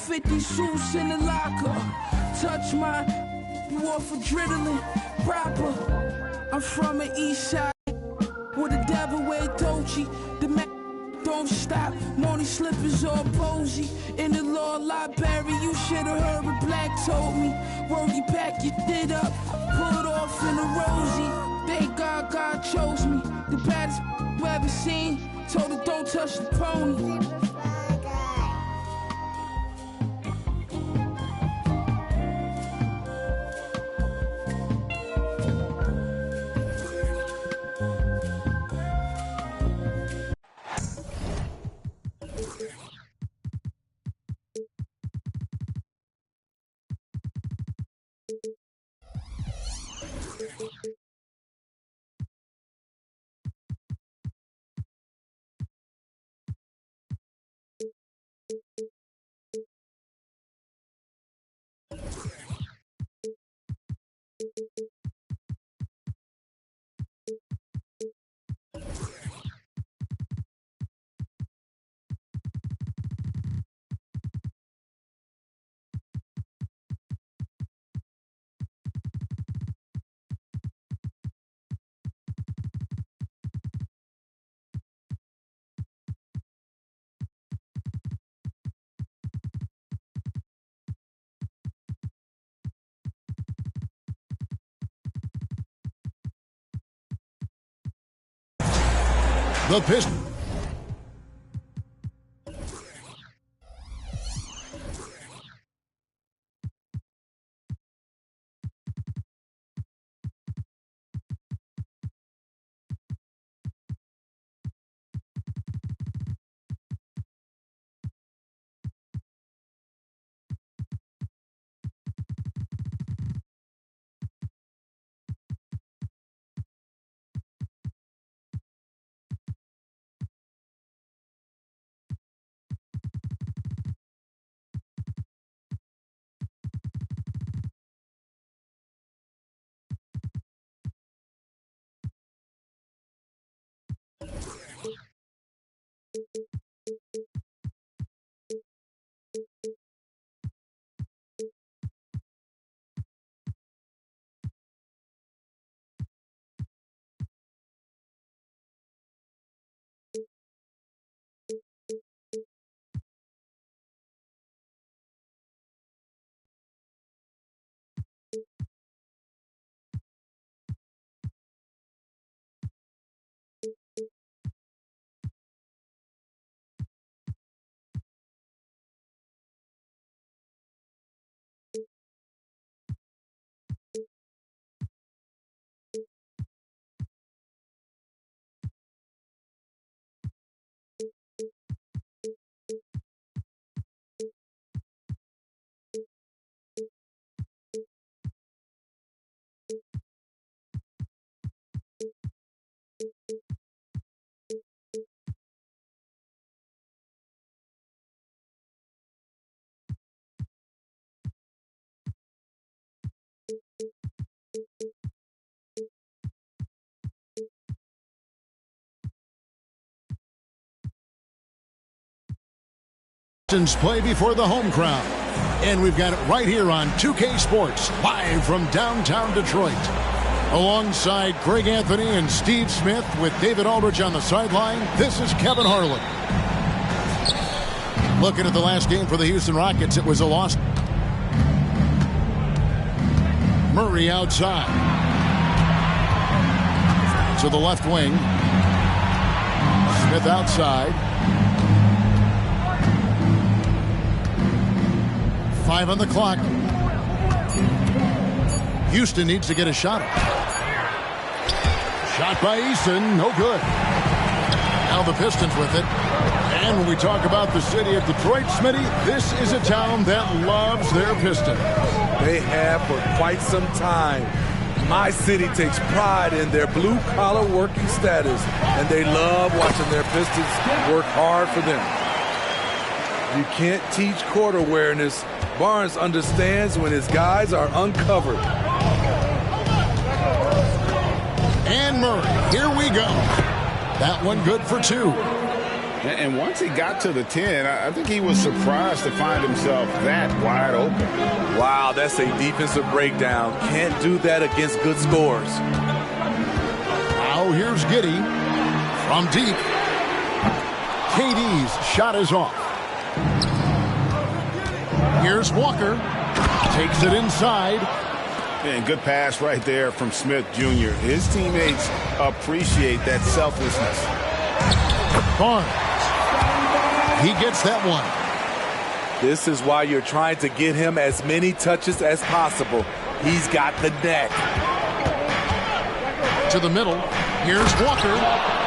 50 suits in the locker. Touch my off adrenaline proper. I'm from the east side with the devil wear Dolce. The man don't stop. Money slippers all posy. In the law library, you should have heard what Black told me. Word, you pack your shit up, pull it off in a rosy. Thank God God chose me. The baddest I've ever seen. Told her don't touch the pony. The Pistons. Play before the home crowd. And we've got it right here on 2K Sports, live from downtown Detroit. Alongside Greg Anthony and Steve Smith with David Aldridge on the sideline, this is Kevin Harlan. Looking at the last game for the Houston Rockets, it was a loss. Murray outside. To the left wing. Smith outside. 5 on the clock. Houston needs to get a shot up. Shot by Eason, no good. Now the Pistons with it. And when we talk about the city of Detroit, Smitty, this is a town that loves their Pistons. They have for quite some time. My city takes pride in their blue-collar working status, and they love watching their Pistons work hard for them. You can't teach court awareness. Barnes understands when his guys are uncovered. And Murray, here we go. That one good for 2. And once he got to the 10, I think he was surprised to find himself that wide open. Wow, that's a defensive breakdown. Can't do that against good scores. Now here's Giddey from deep. KD's shot is off. Here's Walker. Takes it inside. And good pass right there from Smith Jr. His teammates appreciate that selflessness. Barnes. He gets that one. This is why you're trying to get him as many touches as possible. He's got the neck. To the middle. Here's Walker.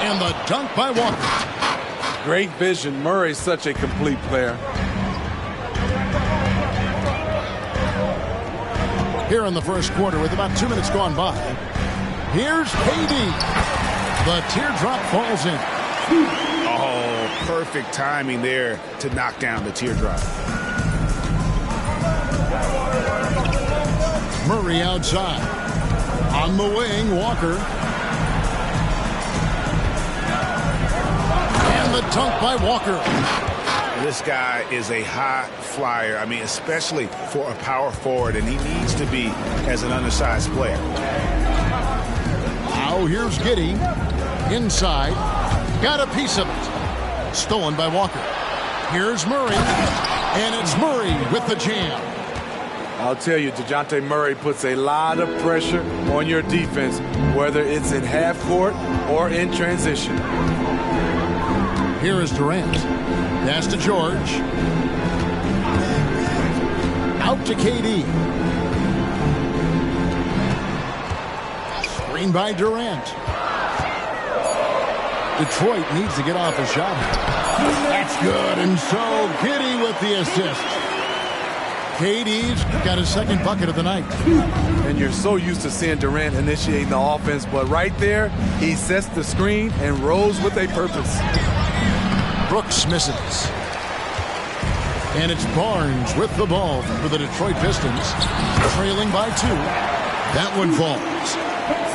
And the dunk by Walker. Great vision. Murray's such a complete player. Here in the first quarter with about 2 minutes gone by. Here's KD. The teardrop falls in. Oh, perfect timing there to knock down the teardrop. Murray outside. On the wing, Walker. And the dunk by Walker. This guy is a high flyer. I mean, especially for a power forward, and he needs to be as an undersized player. Now here's Giddey. Inside. Got a piece of it. Stolen by Walker. Here's Murray. And it's Murray with the jam. I'll tell you, DeJounte Murray puts a lot of pressure on your defense, whether it's in half court or in transition. Here is Durant. Pass to George. Out to KD. Screen by Durant. Detroit needs to get off a shot. That's good. And so Giddey with the assist. KD's got his second bucket of the night. And you're so used to seeing Durant initiating the offense, but right there, he sets the screen and rolls with a purpose. Brooks misses. And it's Barnes with the ball for the Detroit Pistons. Trailing by 2. That one falls.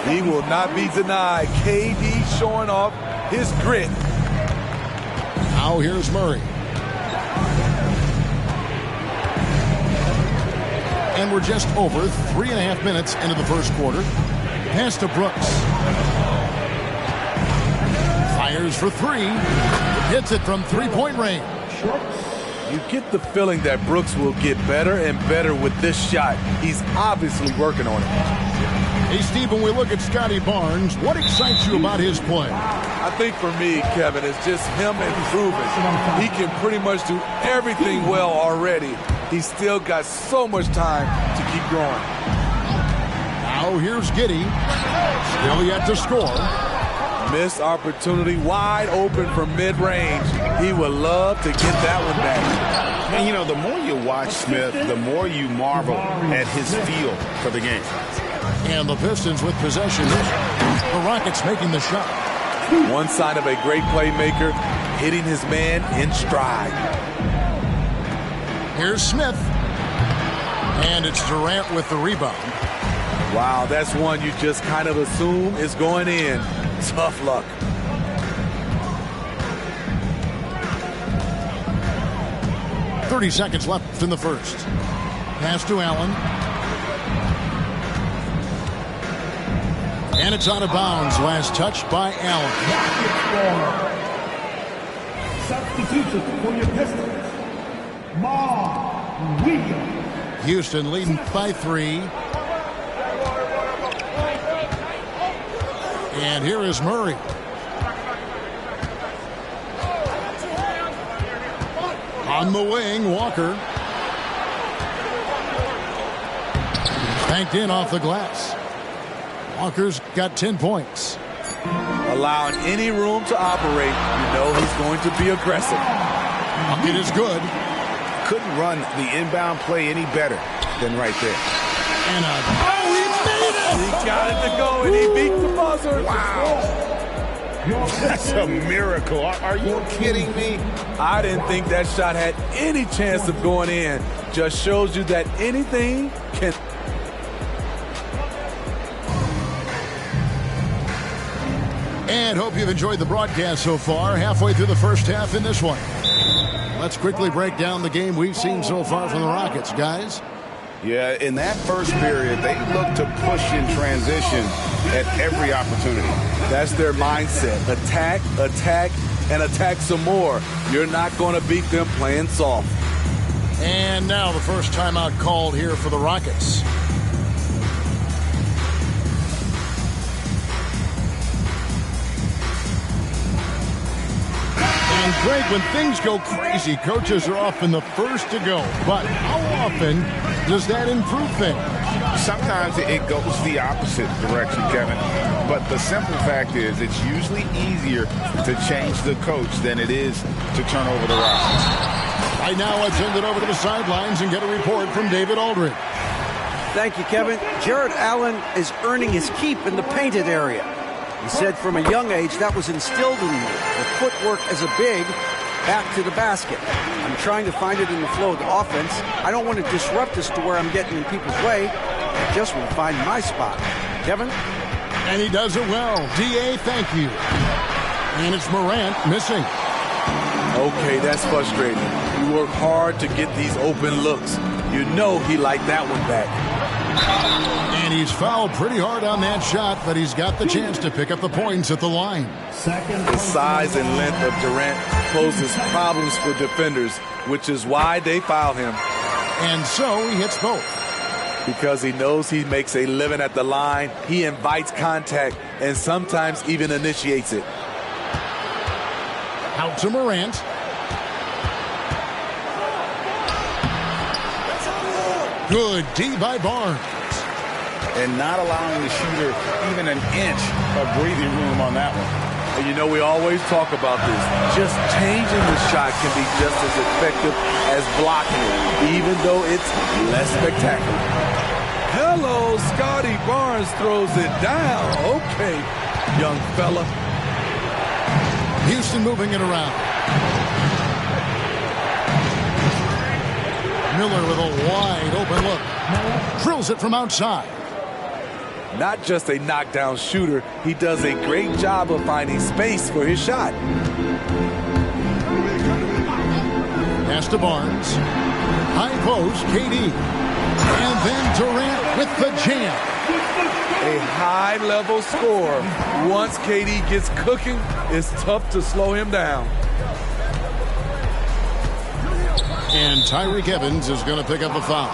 He will not be denied. KD showing off his grit. Now here's Murray. And we're just over 3.5 minutes into the first quarter. Pass to Brooks. Fires for 3. Hits it from three-point range. You get the feeling that Brooks will get better and better with this shot. He's obviously working on it. Hey, Steve, when we look at Scotty Barnes, what excites you about his play? I think for me, Kevin, it's just him improving. He can pretty much do everything well already. He's still got so much time to keep growing. Now here's Giddey. Still yet to score. Missed opportunity, wide open from mid-range. He would love to get that one back. And, you know, the more you watch Smith, the more you marvel at his feel for the game. And the Pistons with possession. The Rockets making the shot. One sign of a great playmaker, hitting his man in stride. Here's Smith. And it's Durant with the rebound. Wow, that's one you just kind of assume is going in. Tough luck. .30 seconds left in the first. Pass to Allen. And it's out of bounds. Last touch by Allen. Substitution for your Pistons. Williams. Houston leading by 3. And here is Murray. On the wing, Walker. Banked in off the glass. Walker's got 10 points. Allowing any room to operate, you know he's going to be aggressive. Bucket is good. Couldn't run the inbound play any better than right there. And He got it to go, and he beat the buzzer. Wow. That's a miracle. Are you kidding me? I didn't think that shot had any chance of going in. Just shows you that anything can. And hope you've enjoyed the broadcast so far. Halfway through the first half in this one. Let's quickly break down the game we've seen so far from the Rockets, guys. Yeah, in that first period, they look to push in transition at every opportunity. That's their mindset. Attack, attack, and attack some more. You're not going to beat them playing soft. And now the first timeout called here for the Rockets. And Greg, when things go crazy, coaches are often the first to go. But how often does that improve things? Sometimes it goes the opposite direction, Kevin. But the simple fact is it's usually easier to change the coach than it is to turn over the roster. Right now, let's send it over to the sidelines and get a report from David Aldridge. Thank you, Kevin. Jarrett Allen is earning his keep in the painted area. He said from a young age that was instilled in him, the footwork as a big, back to the basket. I'm trying to find it in the flow of the offense. I don't want to disrupt this to where I'm getting in people's way. I just want to find my spot. Kevin? And he does it well. D.A., thank you. And it's Morant missing. Okay, that's frustrating. You work hard to get these open looks. You know he liked that one back. And he's fouled pretty hard on that shot, but he's got the chance to pick up the points at the line. The size and length of Durant poses problems for defenders, which is why they foul him. And so he hits both. Because he knows he makes a living at the line, he invites contact and sometimes even initiates it. Out to Morant. Good D by Barnes. And not allowing the shooter even an inch of breathing room on that one. And you know, we always talk about this. Just changing the shot can be just as effective as blocking it, even though it's less spectacular. Hello, Scotty Barnes throws it down. Okay, young fella. Houston moving it around. Miller with a wide open look. Drills it from outside. Not just a knockdown shooter, he does a great job of finding space for his shot. Pass to Barnes. High post, KD. And then Durant with the jam. A high-level score. Once KD gets cooking, it's tough to slow him down. And Tyreke Evans is going to pick up a foul.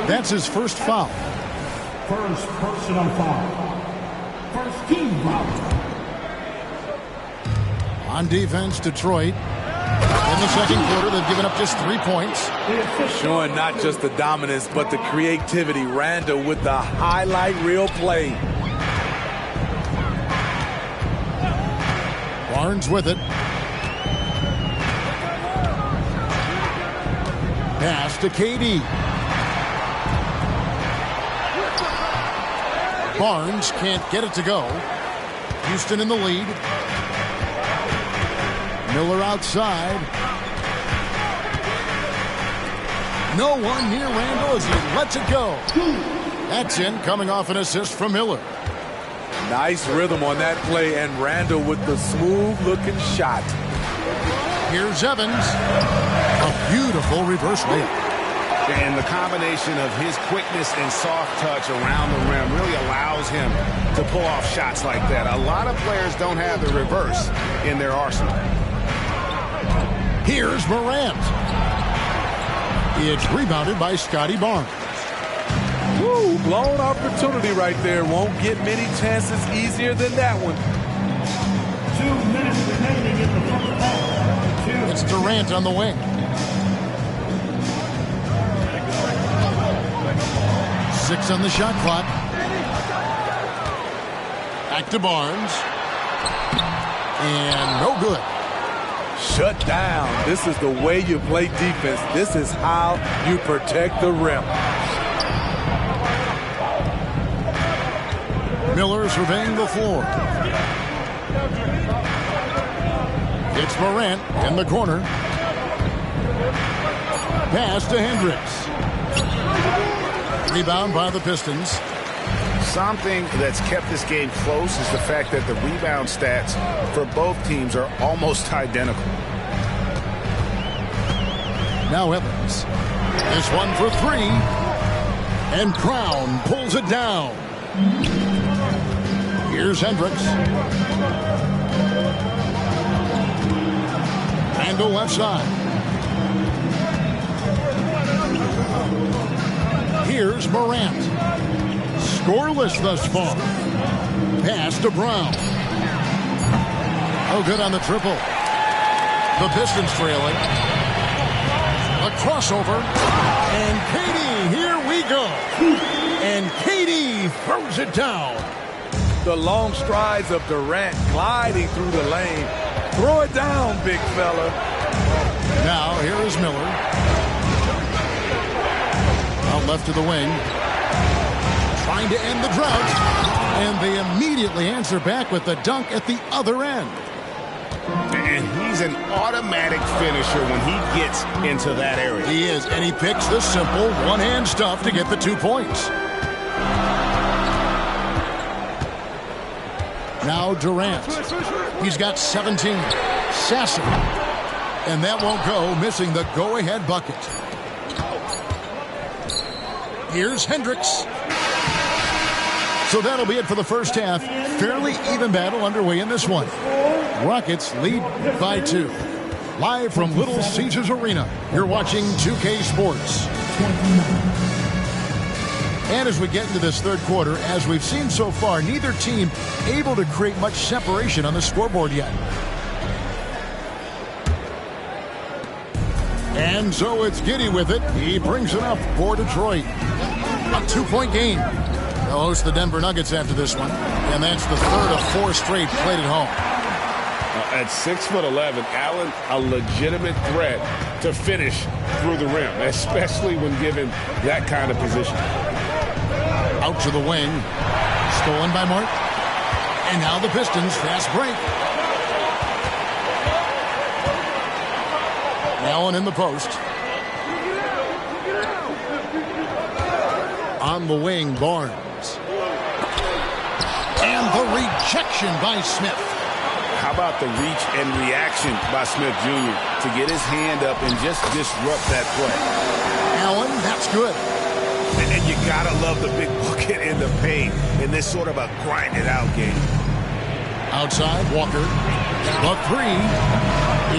That's his first foul. First personal foul. First team foul. On defense, Detroit. In the second quarter, they've given up just 3 points. Showing not just the dominance, but the creativity. Randall with the highlight reel play. Barnes with it. Pass to KD. Barnes can't get it to go. Houston in the lead. Miller outside. No one near Randall as he lets it go. That's in, coming off an assist from Miller. Nice rhythm on that play, and Randall with the smooth-looking shot. Here's Evans. A beautiful reverse layup. And the combination of his quickness and soft touch around the rim really allows him to pull off shots like that. A lot of players don't have the reverse in their arsenal. Here's Morant. It's rebounded by Scotty Barnes. Woo, blown opportunity right there. Won't get many chances easier than that one. 2 minutes remaining in the first half. It's Durant on the wing. Six on the shot clock. Back to Barnes. And no good. Shut down. This is the way you play defense. This is how you protect the rim. Miller surveying the floor. It's Morant in the corner. Pass to Hendricks. Rebound by the Pistons. Something that's kept this game close is the fact that the rebound stats for both teams are almost identical. Now Evans. This one for three. And Crown pulls it down. Here's Hendricks. Randall left side. Here's Morant. Scoreless thus far. Pass to Brown. Oh, good on the triple. The Pistons trailing. A crossover. And KD, here we go. And KD throws it down. The long strides of Durant gliding through the lane. Throw it down, big fella. Now, here is Miller. Out left to the wing. Trying to end the drought. And they immediately answer back with the dunk at the other end. And he's an automatic finisher when he gets into that area. He is, and he picks the simple one-hand stuff to get the 2 points. Now Durant. He's got 17. Sasser. And that won't go, missing the go-ahead bucket. Here's Hendricks. So that'll be it for the first half. Fairly even battle underway in this one. Rockets lead by 2. Live from Little Caesars Arena, you're watching 2K Sports. And as we get into this third quarter, as we've seen so far, neither team able to create much separation on the scoreboard yet. And so it's Giddey with it. He brings it up for Detroit. A 2-point game. They'll host the Denver Nuggets after this one. And that's the third of 4 straight played at home. At 6'11", Allen, a legitimate threat to finish through the rim, especially when given that kind of position. Out to the wing. Stolen by Mark. And now the Pistons fast break. Allen in the post. On the wing, Barnes. And the rejection by Smith. How about the reach and reaction by Smith Jr. to get his hand up and just disrupt that play? Allen, that's good. And you gotta love the big bucket in the paint in this sort of a grinded-out game. Outside, Walker. The three.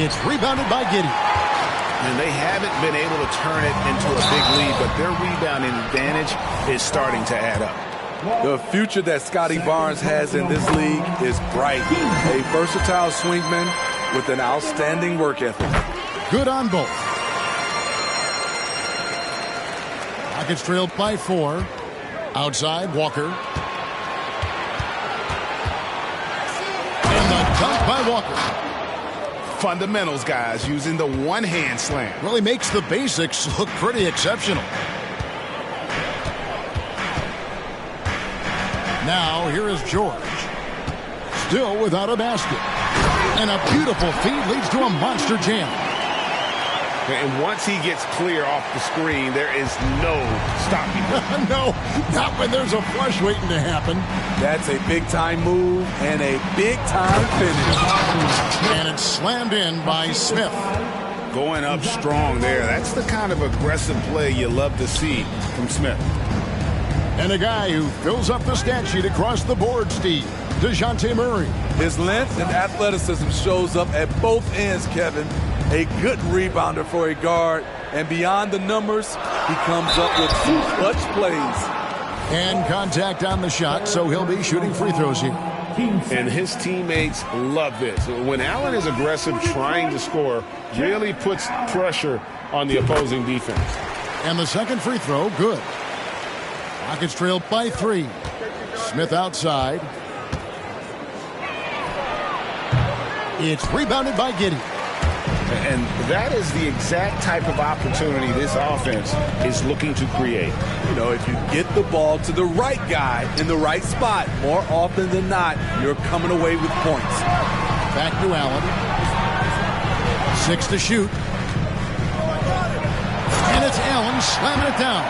It's rebounded by Giddey. And they haven't been able to turn it into a big lead, but their rebounding advantage is starting to add up. The future that Scotty Barnes has in this league is bright. A versatile swingman with an outstanding work ethic. Good on both. Rockets trailed by 4. Outside, Walker. And the dunk by Walker. Fundamentals, guys, using the one-hand slam. Really makes the basics look pretty exceptional. Now, here is George. Still without a basket. And a beautiful feed leads to a monster jam. And once he gets clear off the screen, there is no stopping him. No, not when there's a flush waiting to happen. That's a big-time move and a big-time finish. And it's slammed in by Smith. Going up strong there. That's the kind of aggressive play you love to see from Smith. And a guy who fills up the stat sheet across the board, Steve, DeJounte Murray. His length and athleticism shows up at both ends, Kevin. A good rebounder for a guard. And beyond the numbers, he comes up with some clutch plays. And contact on the shot, so he'll be shooting free throws here. And his teammates love this. When Allen is aggressive trying to score, really puts pressure on the opposing defense. And the second free throw, good. Rockets trailed by 3. Smith outside. It's rebounded by Giddey. And that is the exact type of opportunity this offense is looking to create. You know, if you get the ball to the right guy in the right spot, more often than not, you're coming away with points. Back to Allen. 6 to shoot. And it's Allen slamming it down.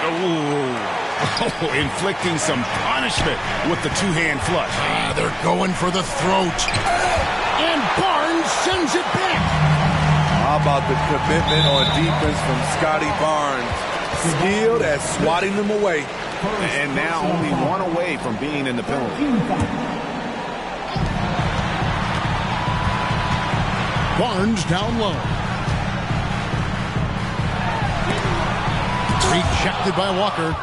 Ooh. Oh, inflicting some punishment with the two-hand flush. They're going for the throat. And Barnes sends it back. How about the commitment on defense from Scotty Barnes? Skilled at swatting them away. And now only one away from being in the penalty. Barnes down low. Rejected by Walker.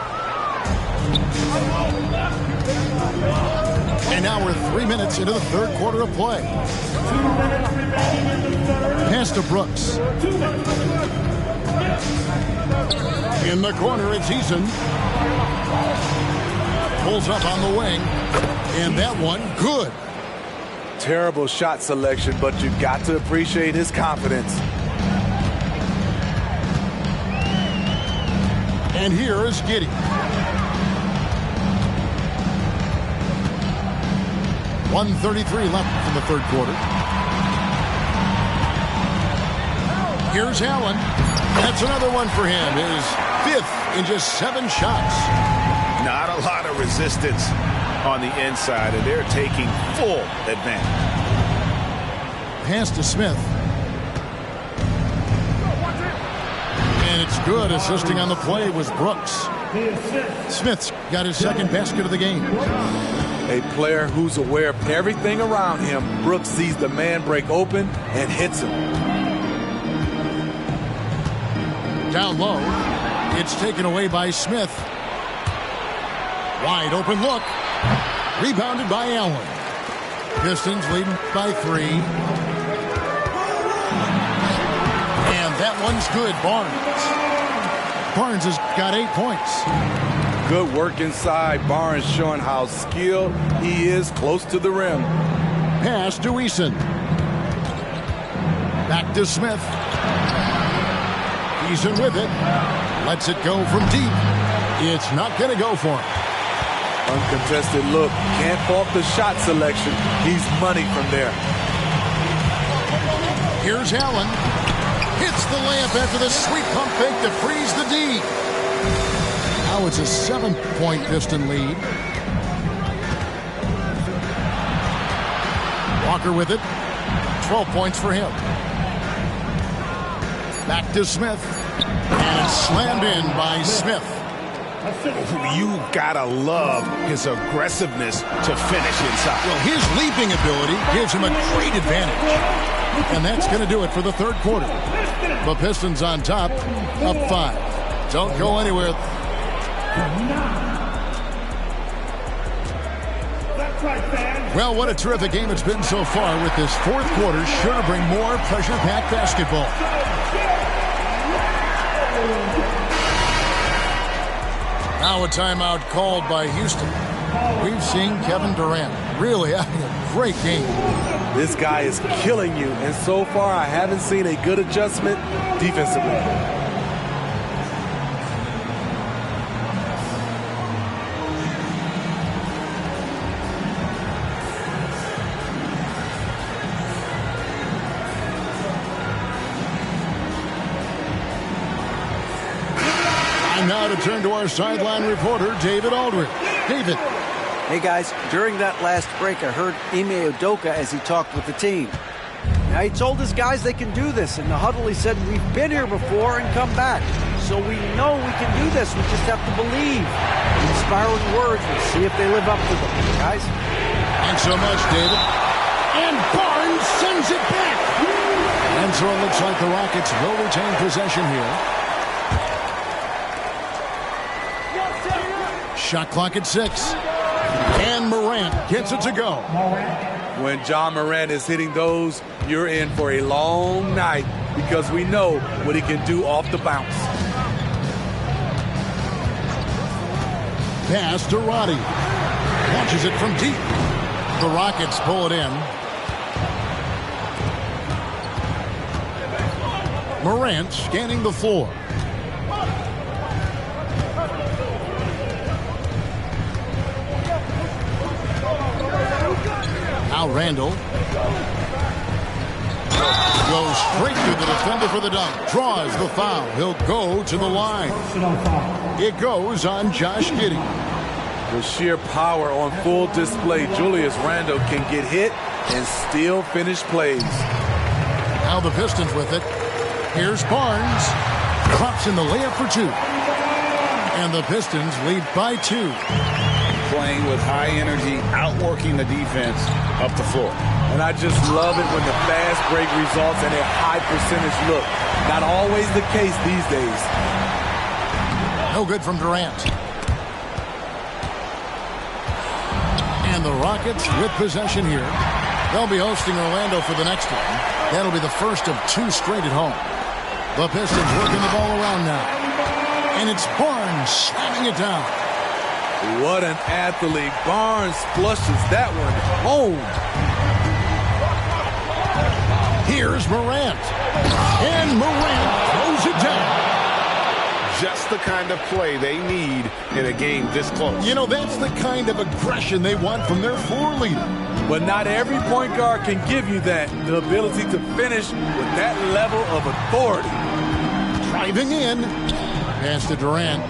And now we're 3 minutes into the third quarter of play. Pass to Brooks. In the corner, it's Eason. Pulls up on the wing. And that one, good. Terrible shot selection, but you got to appreciate his confidence. And here is Giddey. .133 left in the third quarter. Here's Allen. That's another one for him. His fifth in just 7 shots. Not a lot of resistance on the inside, and they're taking full advantage. Pass to Smith. And it's good. Assisting on the play was Brooks. Smith's got his second basket of the game. A player who's aware of everything around him. Brooks sees the man break open and hits him. Down low. It's taken away by Smith. Wide open look. Rebounded by Allen. Pistons leading by 3. And that one's good. Barnes has got 8 points. Good work inside. Barnes showing how skilled he is close to the rim. Pass to Eason. Back to Smith. Eason with it. Lets it go from deep. It's not going to go for him. Uncontested look. Can't fault the shot selection. He's money from there. Here's Allen. Hits the layup after the sweep pump fake to freeze the D. Now it's a 7-point Piston lead. Walker with it. 12 points for him. Back to Smith. And it's slammed in by Smith. You gotta love his aggressiveness to finish inside. Well, his leaping ability gives him a great advantage. And that's going to do it for the third quarter. The Pistons on top, up 5. Don't go anywhere. Well, what a terrific game it's been so far, with this fourth quarter sure to bring more pressure-packed basketball. Now a timeout called by Houston. We've seen Kevin Durant really having a great game. This guy is killing you, and so far I haven't seen a good adjustment defensively. Now to turn to our sideline reporter, David Aldridge. David. Hey, guys. During that last break, I heard Ime Udoka as he talked with the team. Now, he told his guys they can do this. In the huddle, he said, we've been here before and come back. So we know we can do this. We just have to believe. Inspiring words. We'll see if they live up to them. Guys? Thanks so much, David. And Barnes sends it back. And so it looks like the Rockets will retain possession here. Shot clock at 6. And Morant gets it to go. When John Morant is hitting those, you're in for a long night, because we know what he can do off the bounce. Pass to Roddy. Launches it from deep. The Rockets pull it in. Morant scanning the floor. Now Randall. Goes straight to the defender for the dunk. Draws the foul. He'll go to the line. It goes on Josh Giddey. With sheer power on full display, Julius Randle can get hit and still finish plays. Now the Pistons with it. Here's Barnes. Drops in the layup for two. And the Pistons lead by 2. Playing with high energy, outworking the defense up the floor. And I just love it when the fast break results in a high percentage look. Not always the case these days. No good from Durant. And the Rockets with possession here. They'll be hosting Orlando for the next one. That'll be the first of 2 straight at home. The Pistons working the ball around now. And it's Barnes slamming it down. What an athlete. Barnes flushes that one home. Here's Morant. And Morant throws it down. Just the kind of play they need in a game this close. You know, that's the kind of aggression they want from their floor leader. But not every point guard can give you that. The ability to finish with that level of authority. Driving in. Pass to Durant.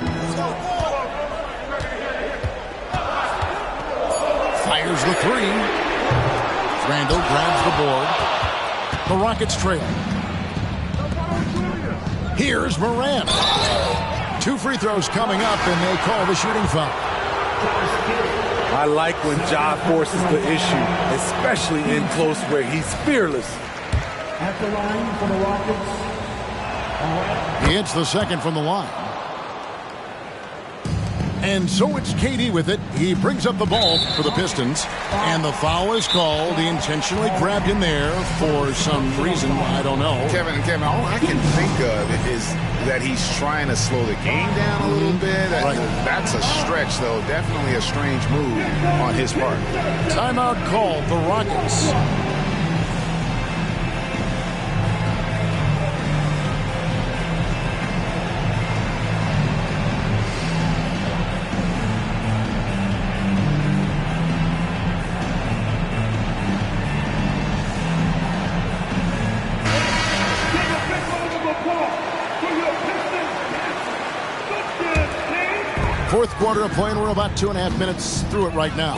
Fires the 3. Randle grabs the board. The Rockets trail. Here's Morant. 2 free throws coming up, and they call the shooting foul. I like when Ja forces the issue, especially in close break. He's fearless. At the line for the Rockets. He hits the second from the line. And so it's KD with it. He brings up the ball for the Pistons. And the foul is called. He intentionally grabbed in there for some reason. I don't know. Kevin, all I can think of is that he's trying to slow the game down a little bit. Right. That's a stretch, though. Definitely a strange move on his part. Timeout called. The Rockets. Fourth quarter of play, and we're about 2.5 minutes through it right now.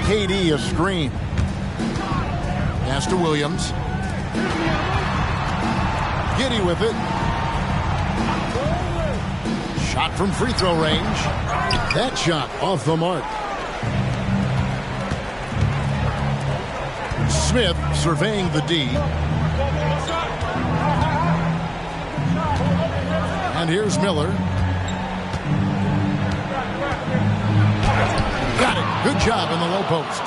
KD a screen. Pass to Williams. Giddey with it. Shot from free throw range. That shot off the mark. Smith surveying the D. And here's Miller. Got it. Good job in the low post.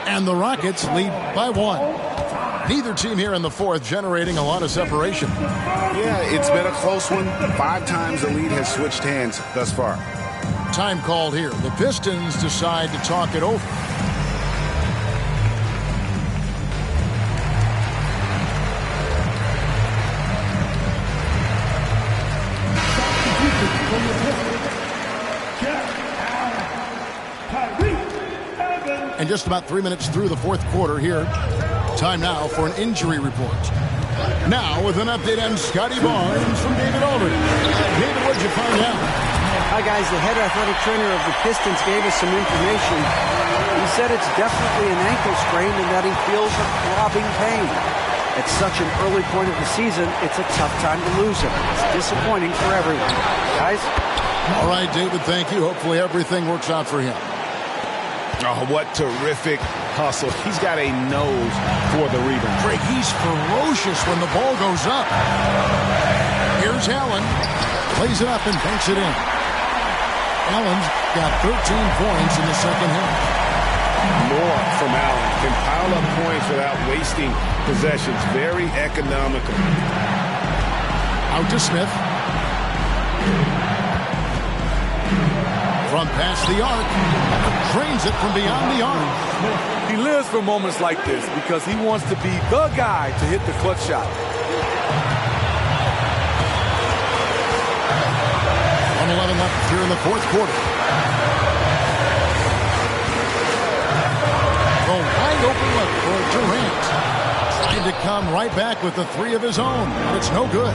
And the Rockets lead by 1. Neither team here in the fourth generating a lot of separation. Yeah, it's been a close one. 5 times the lead has switched hands thus far. Time called here. The Pistons decide to talk it over. And just about 3 minutes through the fourth quarter here. Time now for an injury report. Now with an update on Scotty Barnes from David Aldridge. David, what'd you find out? Hi, guys. The head athletic trainer of the Pistons gave us some information. He said it's definitely an ankle sprain and that he feels a throbbing pain. At such an early point of the season, it's a tough time to lose him. It's disappointing for everyone. Guys? All right, David, thank you. Hopefully everything works out for him. Oh, what terrific hustle. He's got a nose for the rebound. Craig, he's ferocious when the ball goes up. Here's Allen. Plays it up and banks it in. Allen's got 13 points in the second half. More from Allen. Can pile up points without wasting possessions. Very economical. Out to Smith. From past the arc. Drains it from beyond the arc. He lives for moments like this because he wants to be the guy to hit the clutch shot. 1:11 left here in the fourth quarter. The wide open look for Durant. Tried to come right back with the three of his own, but it's no good.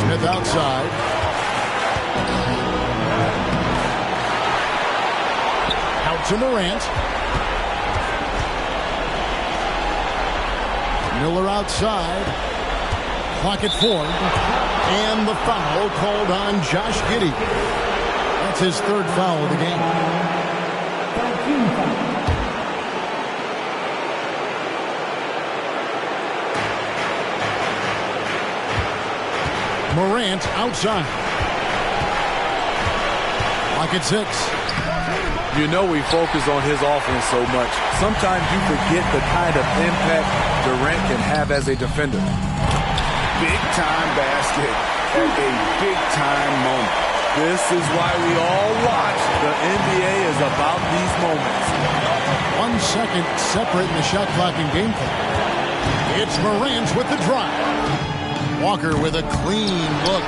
Smith outside. Out to Morant. Miller outside. Clock at 4. And the foul called on Josh Giddey. That's his third foul of the game. Morant outside. Clock at 6. You know we focus on his offense so much. Sometimes you forget the kind of impact Durant can have as a defender. Big-time basket at a big-time moment. This is why we all watch. The NBA is about these moments. 1 second separate in the shot clock and game clock. It's Morant with the drive. Walker with a clean look.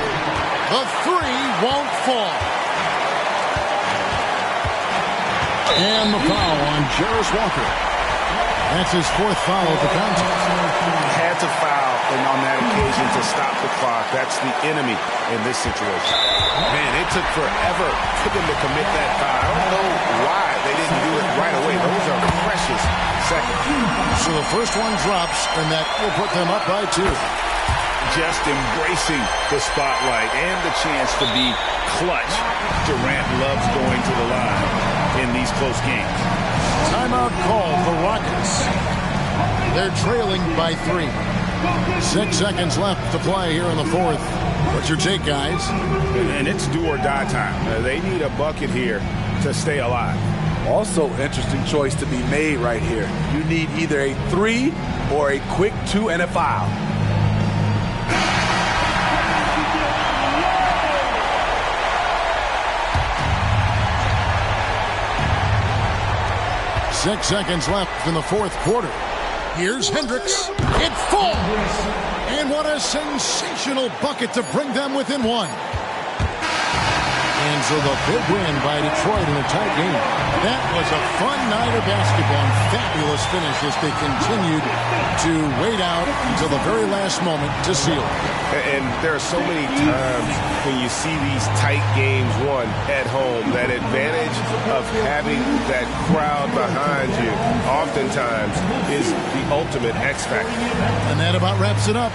The three won't fall. And the foul on Jarace Walker. That's his fourth foul of the contest. Had to foul on that occasion to stop the clock. That's the enemy in this situation. Man, it took forever for them to commit that foul. I don't know why they didn't do it right away. Those are precious seconds. So the first one drops, and that will put them up by 2. Just embracing the spotlight and the chance to be clutch. Durant loves going to the line in these close games. Timeout call for Rockets. They're trailing by 3. 6 seconds left to play here in the fourth. What's your take, guys? And it's do or die time. They need a bucket here to stay alive. Also, interesting choice to be made right here. You need either a 3 or a quick 2 and a foul. Six seconds left in the fourth quarter. Here's Hendricks. It falls! And what a sensational bucket to bring them within 1. And so the big win by Detroit in a tight game. That was a fun night of basketball and fabulous finish as they continued to wait out until the very last moment to seal it. And there are so many times when you see these tight games won at home, that advantage of having that crowd behind you oftentimes is the ultimate X factor. And that about wraps it up.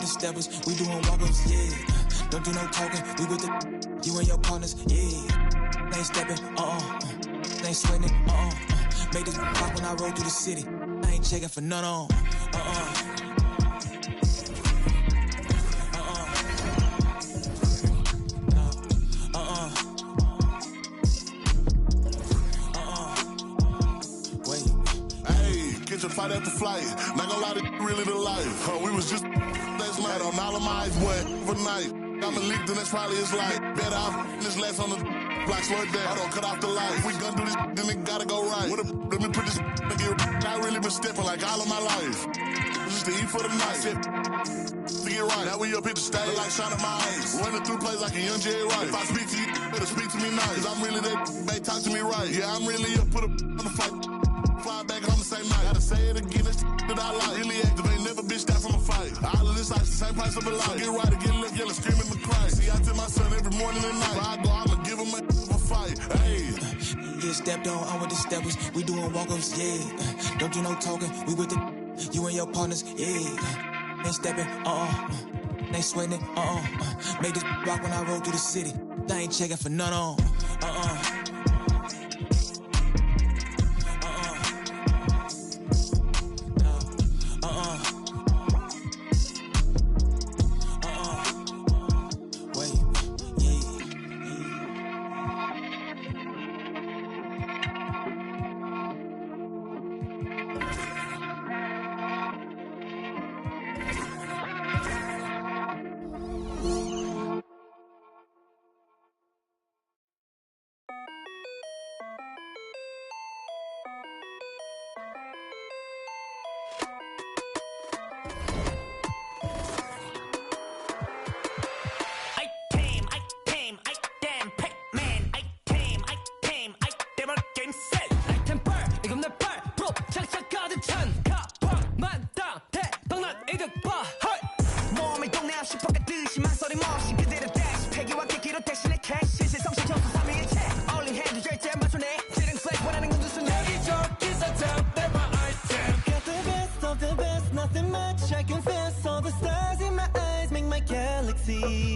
Steppers, we doing walk-ups, yeah. Don't do no talking, we with the you and your partners, yeah. Ain't stepping, ain't sweating, Made this pop when I roll through the city. I ain't checking for none on, to fight after flight. Not gonna lie, to really the life. We was just last night on all of my eyes, boy, overnight. I'm a leak, then that's probably his life. Better off this last on the block, slow it down. I don't cut off the light. If we gonna do this, then it gotta go right. Let me put this I really been stepping like all of my life. Just to eat for the night. To get right. Now we up here to stay like shining my eyes. Running through plays like a young Jerry Rice. If I speak to you, better speak to me nice. Cause I'm really that, they talk to me right. Yeah, I'm really up, put a on the fight. Fly back home the same night. Gotta say it again, it's that I like. Really active, ain't never bitched out from a fight. All of this life's the same price of a life. So get right or get left, yelling, screaming and crying. See, I tell my son every morning and night. If I go, I'ma give him a fight. Hey. Get stepped on, I'm with the steppers. We doing walk-ups, yeah. Don't do no talking, we with the you and your partners, yeah. Ain't stepping, ain't sweating, Make this rock when I roll through the city. I ain't checking for none on,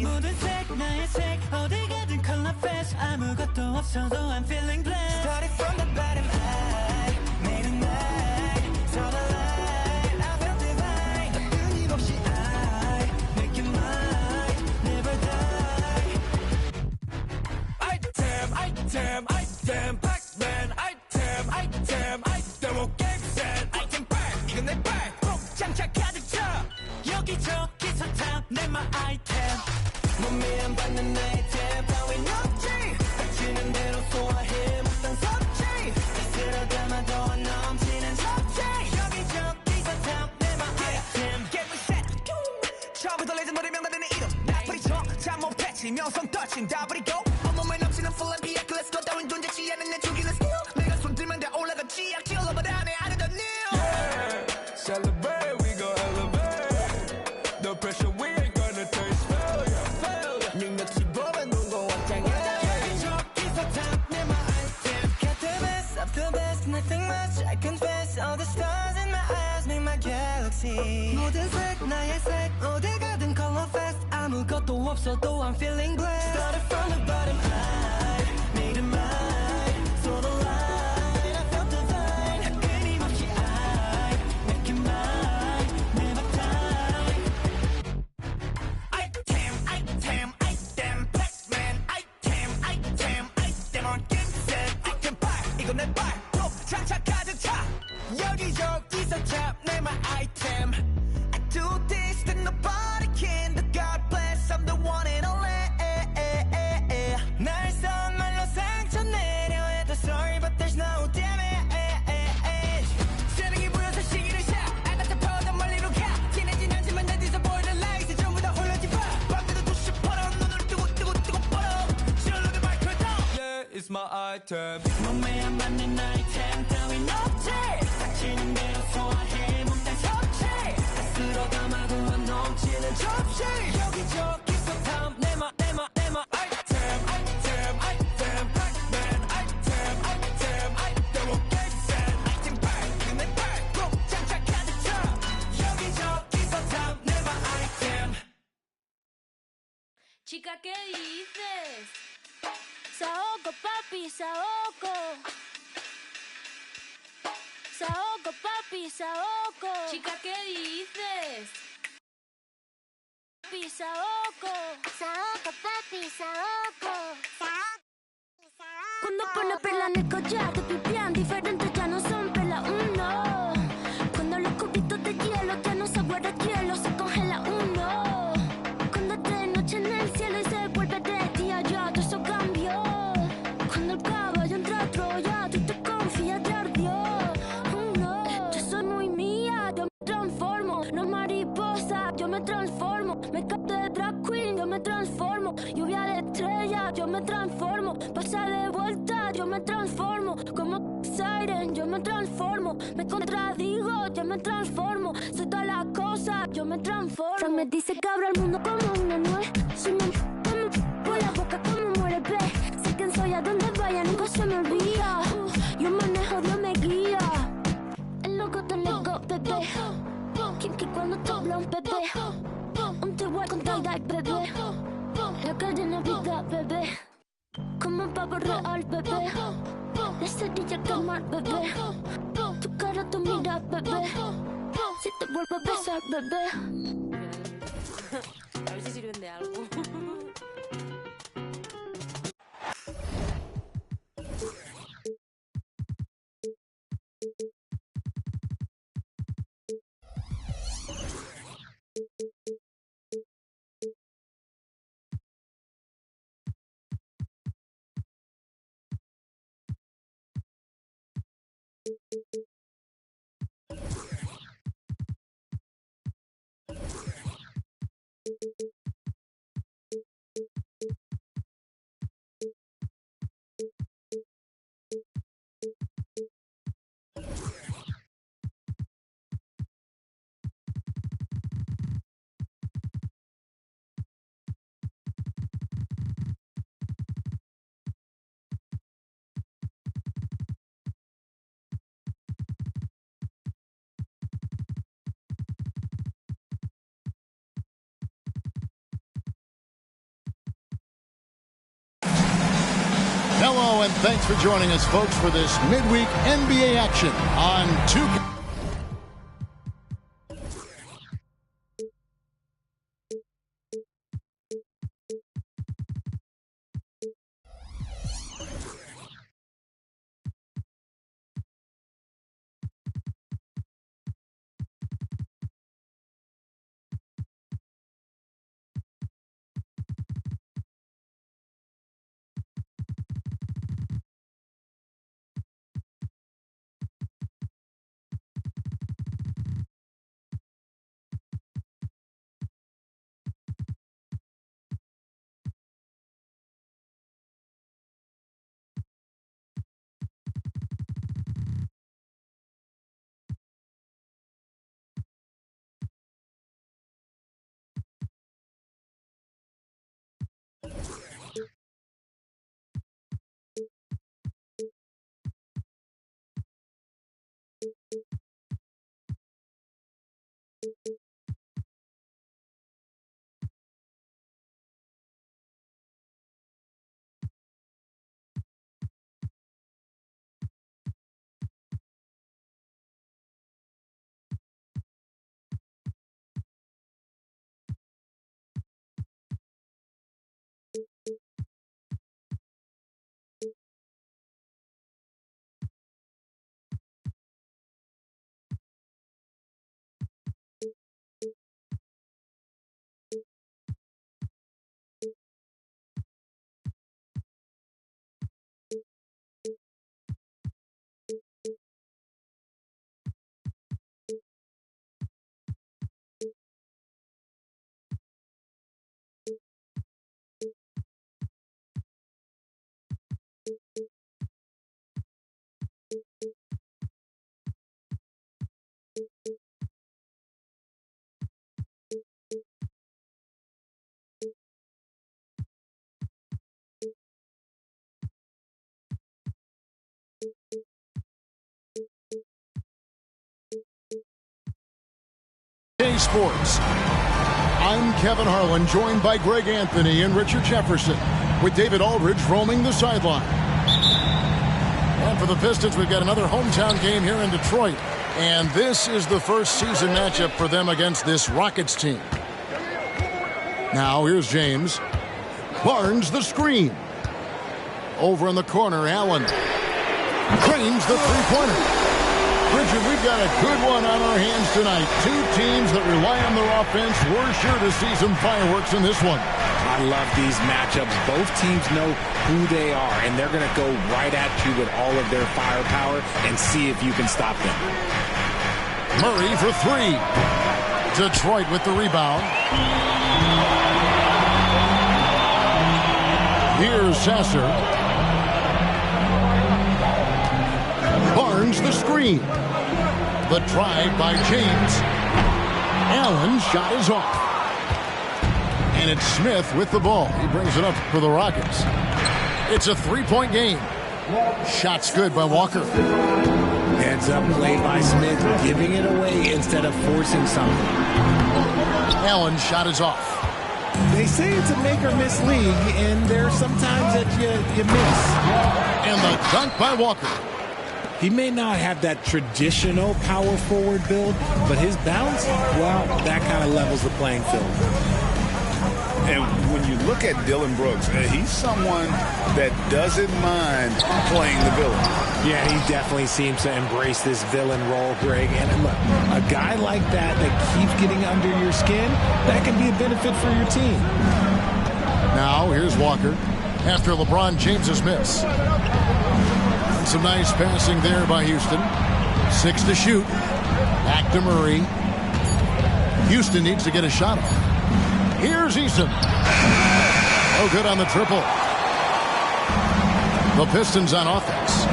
모든 색 나의 색 어디 가든 color flash 아무것도 없어도 I'm feeling blessed. Started from the bottom I made a night saw the light I felt divine 끊임없이 I make it mine never die. Item Pac-Man item 오 게임 셋 아이템 빨 이건 내 빨 꼭 장착 가득 차 여기저기서 탐 내 마 아이템 몸에 안 받는 아이템 따윈 없지 펼치는 대로 소화해 못한 섭취 스스로 담아도 안 넘치는 접시 여기저기서 탐 내 마 아이템 Get reset 처음부터 레전더리 명단되는 이름 나쁘리 척잘 못했지 명성 떨친 다 버리고 온몸에 넘치는 full and 비약 Let's go 따윈 존재치 않은 내 죽이는 skill 내가 손 들면 다 올라가지 약질 over 안에 I don't know Celebrate we gon' elevate No pressure we ain't gonna taste failure 능력치 보면 눈고 왔장해 여기저기서 탐 내 my item Get the best of the best Nothing much I confess All the stars in my eyes Make my galaxy 모든 색 나의 색 어디 가든 color fast 아무것도 없어도 I'm feeling blessed Started from the bottom I made it mine Saw the light I felt divine 끊임없이 I make it mine Never die Item Pac-Man item on game set item 빨 이건 내 빨 톡 장착 가득 차 여기저기서 참 내 my item I do this that nobody can The God bless I'm the one and only 날 선말로 상처 내려 해도 sorry but there's no damage 세상이 보여서 시기를 샷 안나타 퍼더 멀리로 가 진해진 않지만 내 뒤에서 보이는 lights 전부 다 홀려진 밤 밤새도 두시 퍼러 눈을 뜨고 뻗어 실로게 마이크를 다 Yeah, it's my item 몸에 안 맞는 아이템 따윈 없지 닥치는 대로 소화해 못한 섭취 스스로 담아도 안 넘치는 접시 여기저기서 탐 내 my item Pac-Man item 오 게임 셋 아이템 빨 이건 내 빨 꼭 장착 가득 차 여기저기서 탐 내 my item Chica, ¿qué dices? Saoco, papi, saoco. Saoco, papi, saoco. Chica, ¿qué dices? Papi, saoco. Saoco, papi, saoco. Cuando pone perla en el collar, te pipián diferentes ya no son perla uno. transformo. Me capto de drag queen, yo me transformo. Lluvia de estrellas, yo me transformo. Pasa de vuelta, yo me transformo. Como Siren, yo me transformo. Me contradigo, yo me transformo. Soy todas las cosas, yo me transformo. Se me dice que abro el mundo como una nuez. Soy por la boca como muere pez. Sé quién soy, a donde vaya, nunca se me olvida. Yo manejo, Dios me guía. El loco te nego, bebé. Kinky cuando te habla un bebé. Un T-Way con tie-dye, bebé. La calle Navidad, bebé. Como un pavo real, bebé. La cerilla quemar, bebé. Tu cara, tu mira, bebé. Si te vuelvo a besar, bebé. A ver si sirven de algo. Hello, and thanks for joining us, folks, for this midweek NBA action on 2K. Sports. I'm Kevin Harlan, joined by Greg Anthony and Richard Jefferson, with David Aldridge roaming the sideline. And for the Pistons, we've got another hometown game here in Detroit. And this is the first season matchup for them against this Rockets team. Now, here's James. Barnes the screen. Over in the corner, Allen. Drains the three-pointer. Richard, we've got a good one on our hands tonight. Two teams that rely on their offense. We're sure to see some fireworks in this one. I love these matchups. Both teams know who they are, and they're going to go right at you with all of their firepower and see if you can stop them. Murray for three. Detroit with the rebound. Here's Sasser. Barnes the screen. The drive by James. Allen's shot is off. And it's Smith with the ball. He brings it up for the Rockets. It's a three-point game. Shot's good by Walker. Heads up play by Smith, giving it away instead of forcing something. Allen's shot is off. They say it's a make or miss league, and there's sometimes that you miss. And the dunk by Walker. He may not have that traditional power forward build, but his bounce, well, that kind of levels the playing field. And when you look at Dillon Brooks, he's someone that doesn't mind playing the villain. Yeah, he definitely seems to embrace this villain role, Greg. And look, a guy like that keeps getting under your skin, that can be a benefit for your team. Now, here's Walker after LeBron James's miss. Some nice passing there by Houston. 6 to shoot. Back to Murray. Houston needs to get a shot off. Here's Eason. Oh, good on the triple. The Pistons on offense.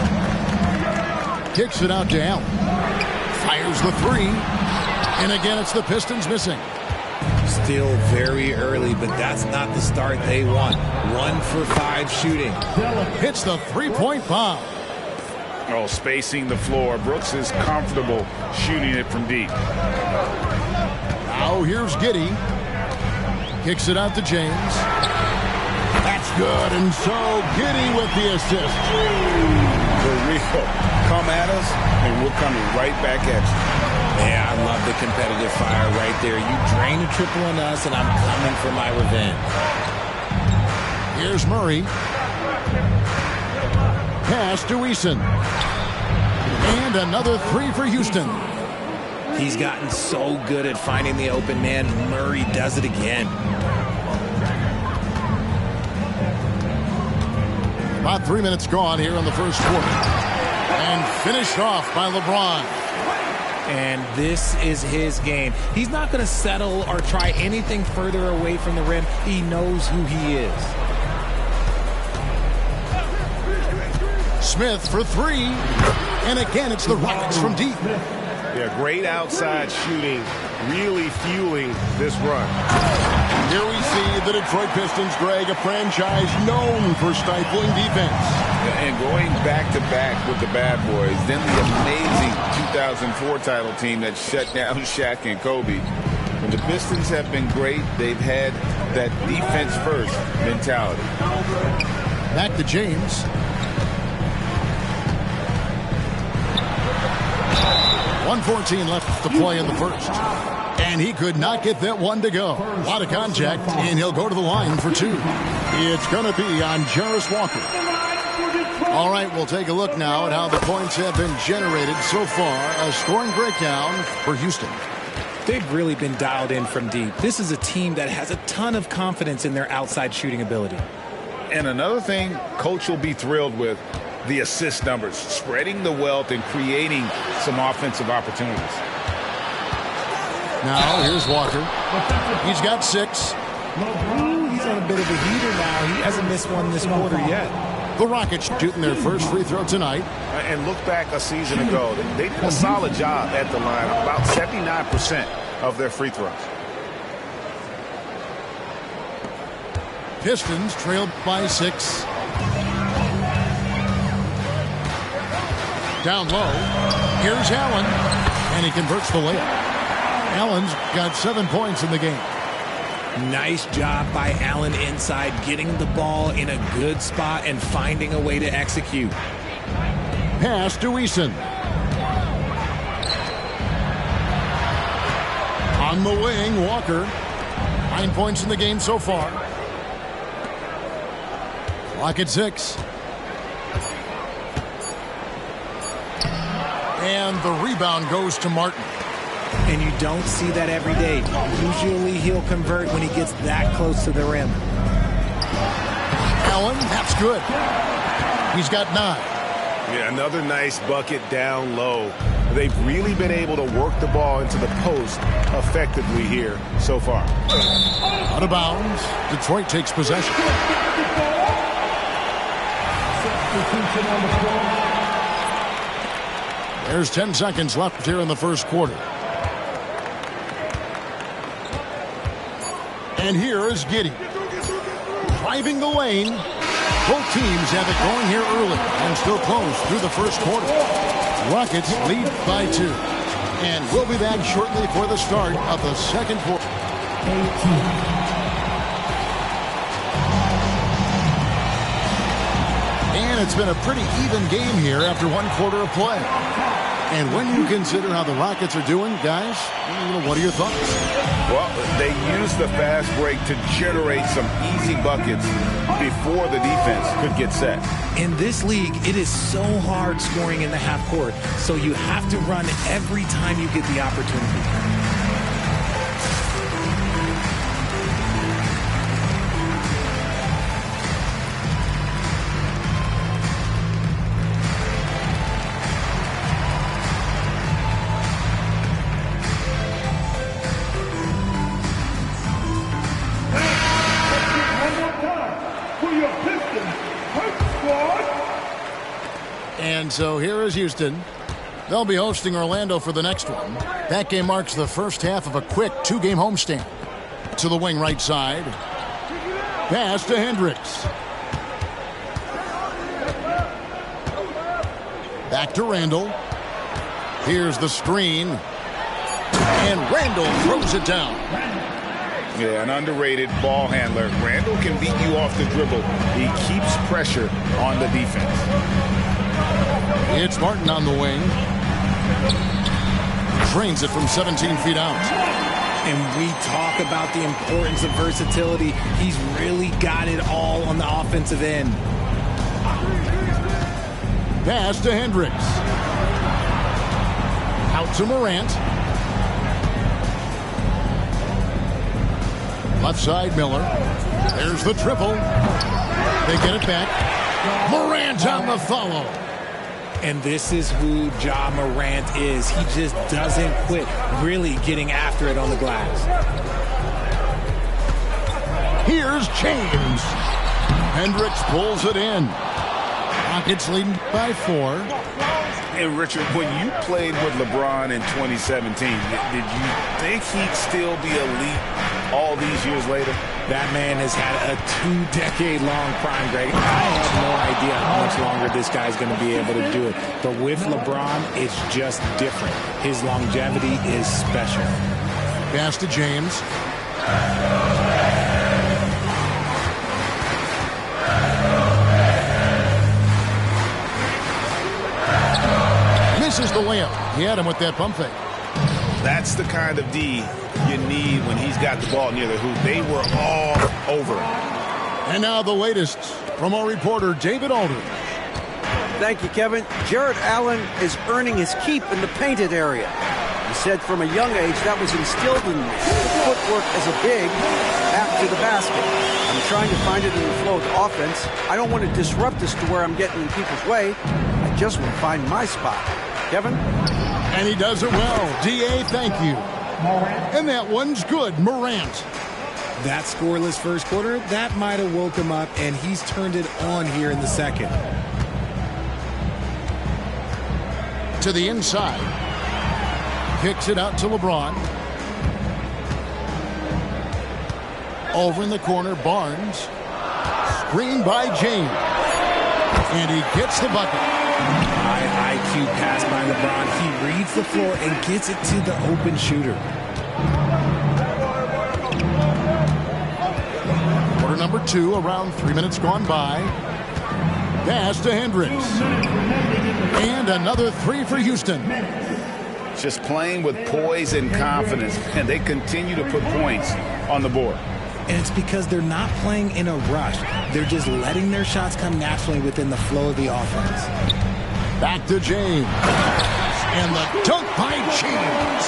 Kicks it out to Allen. Fires the three. And again, it's the Pistons missing. Still very early, but that's not the start they want. 1 for 5 shooting. Hits the three-point bomb. Oh, spacing the floor. Brooks is comfortable shooting it from deep. Now here's Giddey. Kicks it out to James. That's good, and so Giddey with the assist. For real. Come at us, and we're coming right back at you. Yeah, I love the competitive fire right there. You drain a triple on us, and I'm coming for my revenge. Here's Murray. Pass to Eason. And another three for Houston. He's gotten so good at finding the open man. Murray does it again. About 3 minutes gone here in the first quarter. And finished off by LeBron. And this is his game. He's not going to settle or try anything further away from the rim. He knows who he is. Smith for three. And again, it's the Rockets from deep. Yeah, great outside shooting, really fueling this run. Here we see the Detroit Pistons, Greg, a franchise known for stifling defense. And going back-to-back with the bad boys, then the amazing 2004 title team that shut down Shaq and Kobe. When the Pistons have been great, they've had that defense-first mentality. Back to James. 1:14 left to play in the first. And he could not get that one to go. A lot of contact, and he'll go to the line for two. It's going to be on Jarace Walker. All right, we'll take a look now at how the points have been generated so far. A scoring breakdown for Houston. They've really been dialed in from deep. This is a team that has a ton of confidence in their outside shooting ability. And another thing Coach will be thrilled with, the assist numbers, spreading the wealth and creating some offensive opportunities. Now, here's Walker. He's got 6. He's on a bit of a heater now. He hasn't missed one this quarter yet. The Rockets shooting their first free throw tonight. And look back a season ago. They did a solid job at the line, about 79% of their free throws. Pistons trailed by 6. Down low. Here's Allen. And he converts the layup. Allen's got 7 points in the game. Nice job by Allen inside, getting the ball in a good spot and finding a way to execute. Pass to Eason. On the wing, Walker. 9 points in the game so far. Clock at 6. And the rebound goes to Martin. And you don't see that every day. Usually he'll convert when he gets that close to the rim. Allen, that's good. He's got 9. Yeah, another nice bucket down low. They've really been able to work the ball into the post effectively here so far. Out of bounds. Detroit takes possession. There's 10 seconds left here in the first quarter. And here is Giddey. Driving the lane. Both teams have it going here early and still close through the first quarter. Rockets lead by 2. And we'll be back shortly for the start of the second quarter. And it's been a pretty even game here after one quarter of play. And when you consider how the Rockets are doing, guys, what are your thoughts? Well, they used the fast break to generate some easy buckets before the defense could get set. In this league, it is so hard scoring in the half court, so you have to run every time you get the opportunity. And so here is Houston. They'll be hosting Orlando for the next one. That game marks the first half of a quick 2-game homestand. To the wing right side. Pass to Hendricks. Back to Randall. Here's the screen. And Randall throws it down. Yeah, an underrated ball handler. Randall can beat you off the dribble. He keeps pressure on the defense. It's Martin on the wing. Trains it from 17 feet out. And we talk about the importance of versatility. He's really got it all on the offensive end. Pass to Hendricks. Out to Morant. Left side, Miller. There's the triple. They get it back. Morant on the follow. And this is who Ja Morant is. He just doesn't quit really getting after it on the glass. Here's James. Hendricks pulls it in. Rockets leading by 4. And Richard, when you played with LeBron in 2017, did you think he'd still be elite all these years later? That man has had a 2-decade-long prime, Greg. I have no idea how much longer this guy's going to be able to do it. But with LeBron, it's just different. His longevity is special. Pass to James. Misses the layup. He had him with that pump fake. That's the kind of D you need when he's got the ball near the hoop. They were all over him. And now the latest from our reporter, David Aldridge. Thank you, Kevin. Jarrett Allen is earning his keep in the painted area. He said from a young age that was instilled in me. The footwork as a big, back to the basket. I'm trying to find it in the flow of the offense. I don't want to disrupt this to where I'm getting in people's way. I just want to find my spot. Kevin? And he does it well. D.A., thank you. And that one's good. Morant. That scoreless first quarter, that might have woke him up, and he's turned it on here in the second. To the inside. Kicks it out to LeBron. Over in the corner, Barnes. Screened by James. And he gets the bucket. High IQ pass by LeBron. He reads the floor and gets it to the open shooter. Quarter number 2, around 3 minutes gone by. Pass to Hendricks. And another 3 for Houston. Just playing with poise and confidence, and they continue to put points on the board. And it's because they're not playing in a rush. They're just letting their shots come naturally within the flow of the offense. Back to James. And the dunk by James.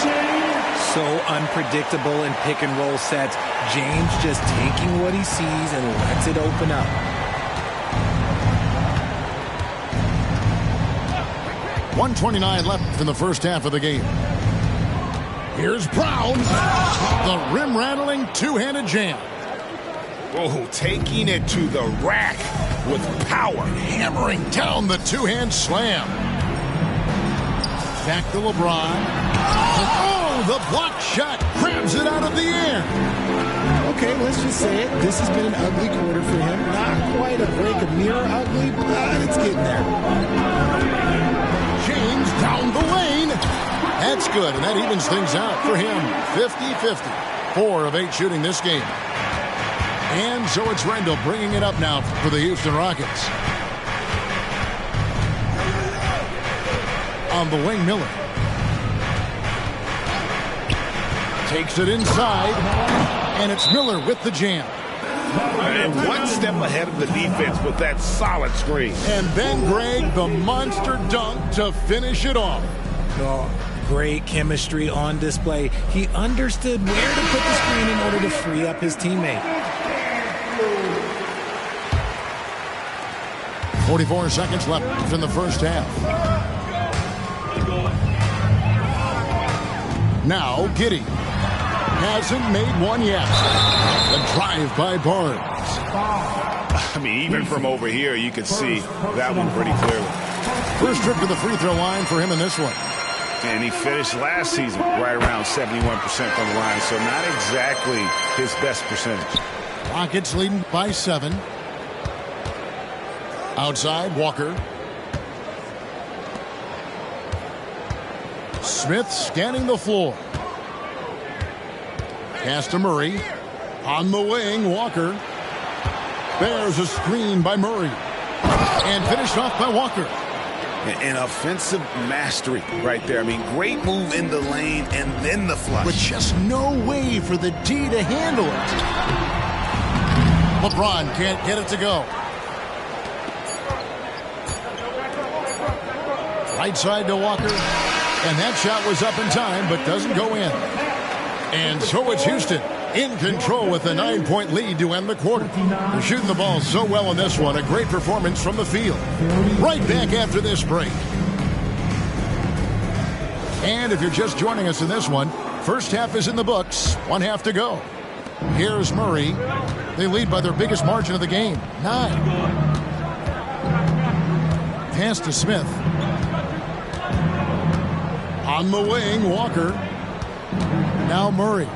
So unpredictable in pick and roll sets. James just taking what he sees and lets it open up. 1:29 left in the first half of the game. Here's Brown. The rim-rattling two-handed jam. Oh, taking it to the rack with power. Hammering down the two-hand slam. Back to LeBron. Oh, the block shot grabs it out of the air. Okay, let's just say it. This has been an ugly quarter for him. Not quite a break of mirror ugly, but it's getting there. James down the lane. That's good, and that evens things out for him. 50-50. 4 of 8 shooting this game. And so it's Rendell bringing it up now for the Houston Rockets. On the wing, Miller. Takes it inside, and it's Miller with the jam. And one step ahead of the defense with that solid screen. And then Greg, the monster dunk to finish it off. Oh, great chemistry on display. He understood where to put the screen in order to free up his teammate. 44 seconds left in the first half. Now Giddey. Hasn't made one yet. The drive by Barnes. I mean, even from over here, you can see that one pretty clearly. First trip to the free throw line for him in this one. And he finished last season right around 71% from the line, so not exactly his best percentage. Rockets leading by 7. Outside, Walker. Smith scanning the floor. Pass to Murray. On the wing, Walker. There's a screen by Murray. And finished off by Walker. An offensive mastery right there. I mean, great move in the lane and then the flush. With just no way for the D to handle it. LeBron can't get it to go. Right side to Walker. And that shot was up in time, but doesn't go in. And so it's Houston in control with a 9-point lead to end the quarter. They're shooting the ball so well in this one. A great performance from the field. Right back after this break. And if you're just joining us in this one, first half is in the books. 1 half to go. Here's Murray. They lead by their biggest margin of the game, 9. Pass to Smith. On the wing, Walker. Now Murray.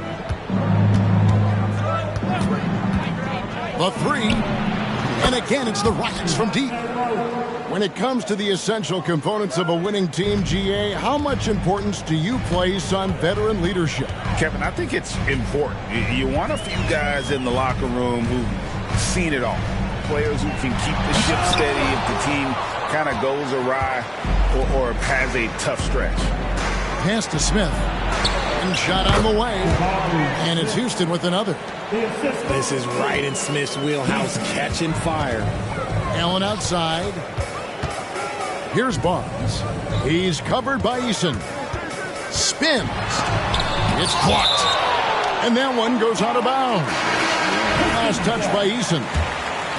The 3. And again, it's the Rockets from deep. When it comes to the essential components of a winning team, GA, how much importance do you place on veteran leadership? Kevin, I think it's important. You want a few guys in the locker room who've seen it all. Players who can keep the ship steady if the team kind of goes awry or has a tough stretch. Pass to Smith. And shot on the way. And it's Houston with another. This is right in Smith's wheelhouse, catching fire. Allen outside. Here's Barnes. He's covered by Eason. Spins. It's blocked. And that one goes out of bounds. Last touch by Eason.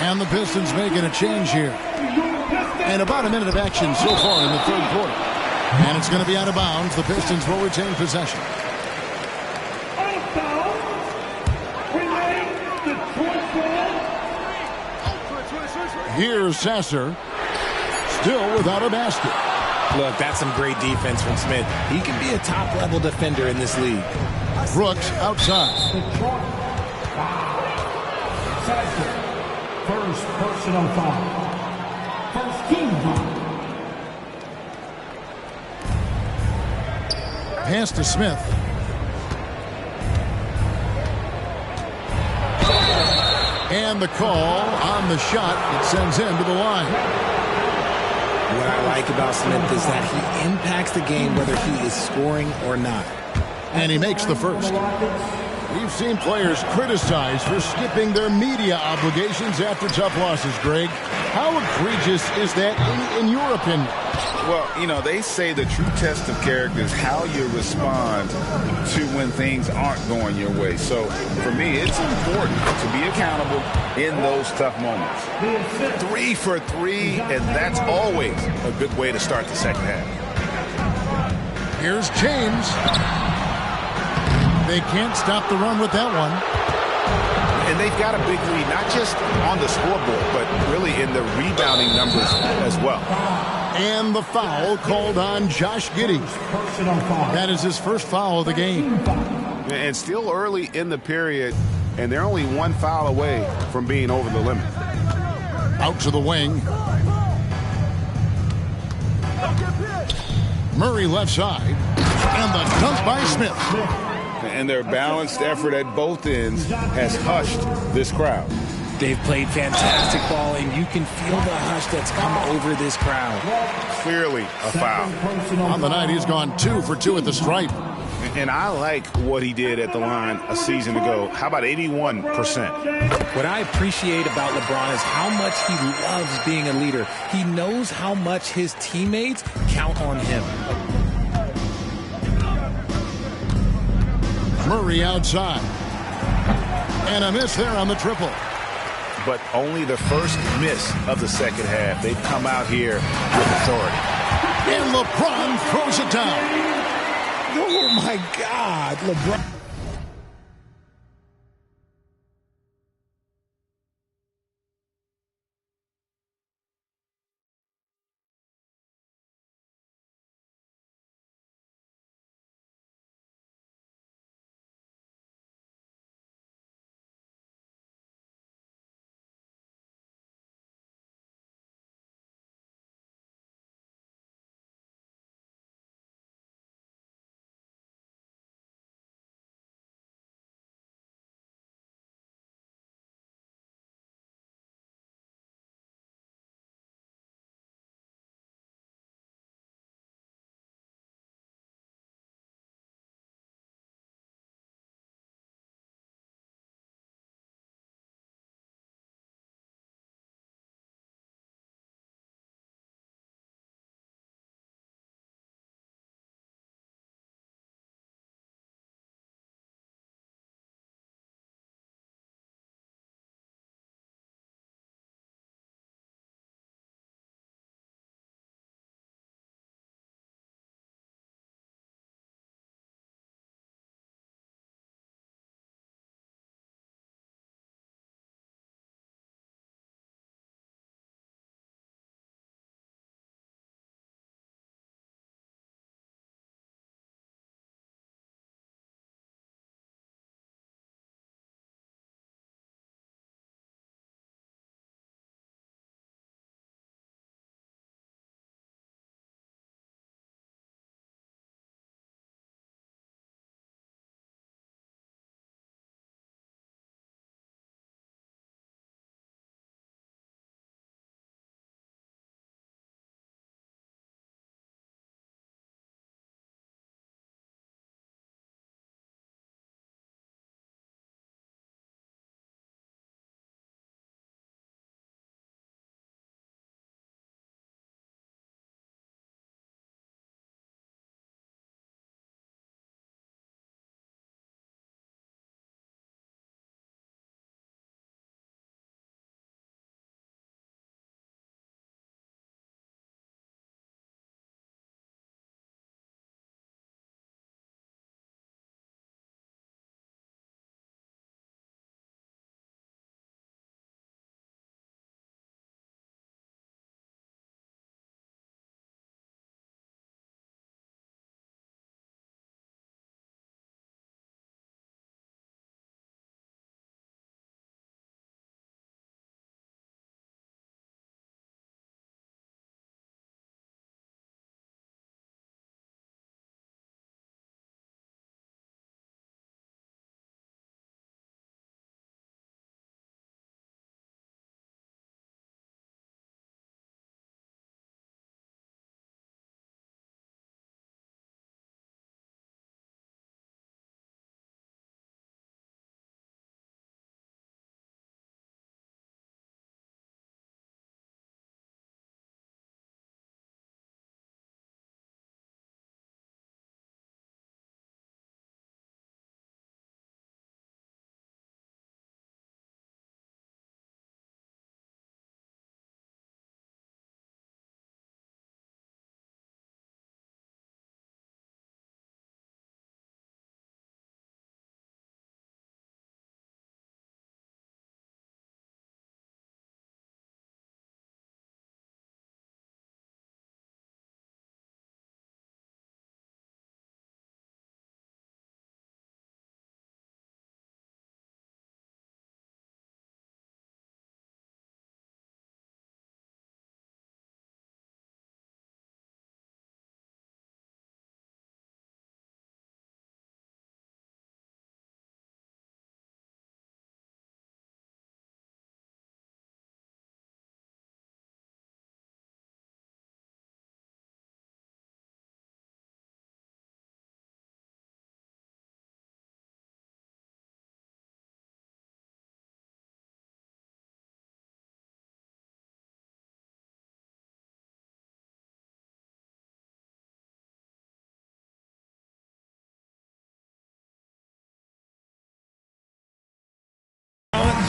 And the Pistons making a change here. And about a minute of action so far in the third quarter. And it's going to be out of bounds. The Pistons will retain possession. Here's Sasser. Still without a basket. Look, that's some great defense from Smith. He can be a top-level defender in this league. Brooks outside. First personal foul. First team foul. Pass to Smith. And the call on the shot that sends him to the line. What I like about Smith is that he impacts the game whether he is scoring or not. And he makes the first. We've seen players criticized for skipping their media obligations after tough losses, Greg. How egregious is that in your opinion? Well, you know, they say the true test of character is how you respond to when things aren't going your way. So, for me, it's important to be accountable in those tough moments. 3 for 3, and that's always a good way to start the second half. Here's James. They can't stop the run with that one. And they've got a big lead, not just on the scoreboard, but really in the rebounding numbers as well. And the foul called on Josh Giddey. That is his first foul of the game. And still early in the period, and they're only one foul away from being over the limit. Out to the wing. Murray left side. And the dunk by Smith. And their balanced effort at both ends has hushed this crowd. They've played fantastic ball, and you can feel the hush that's come over this crowd. Clearly a foul. On the night, he's gone 2 for 2 at the stripe. And I like what he did at the line a season ago. How about 81%? What I appreciate about LeBron is how much he loves being a leader. He knows how much his teammates count on him. Murray outside. And a miss there on the triple. But only the first miss of the second half. They've come out here with authority. And LeBron throws it down. Oh, my God. LeBron.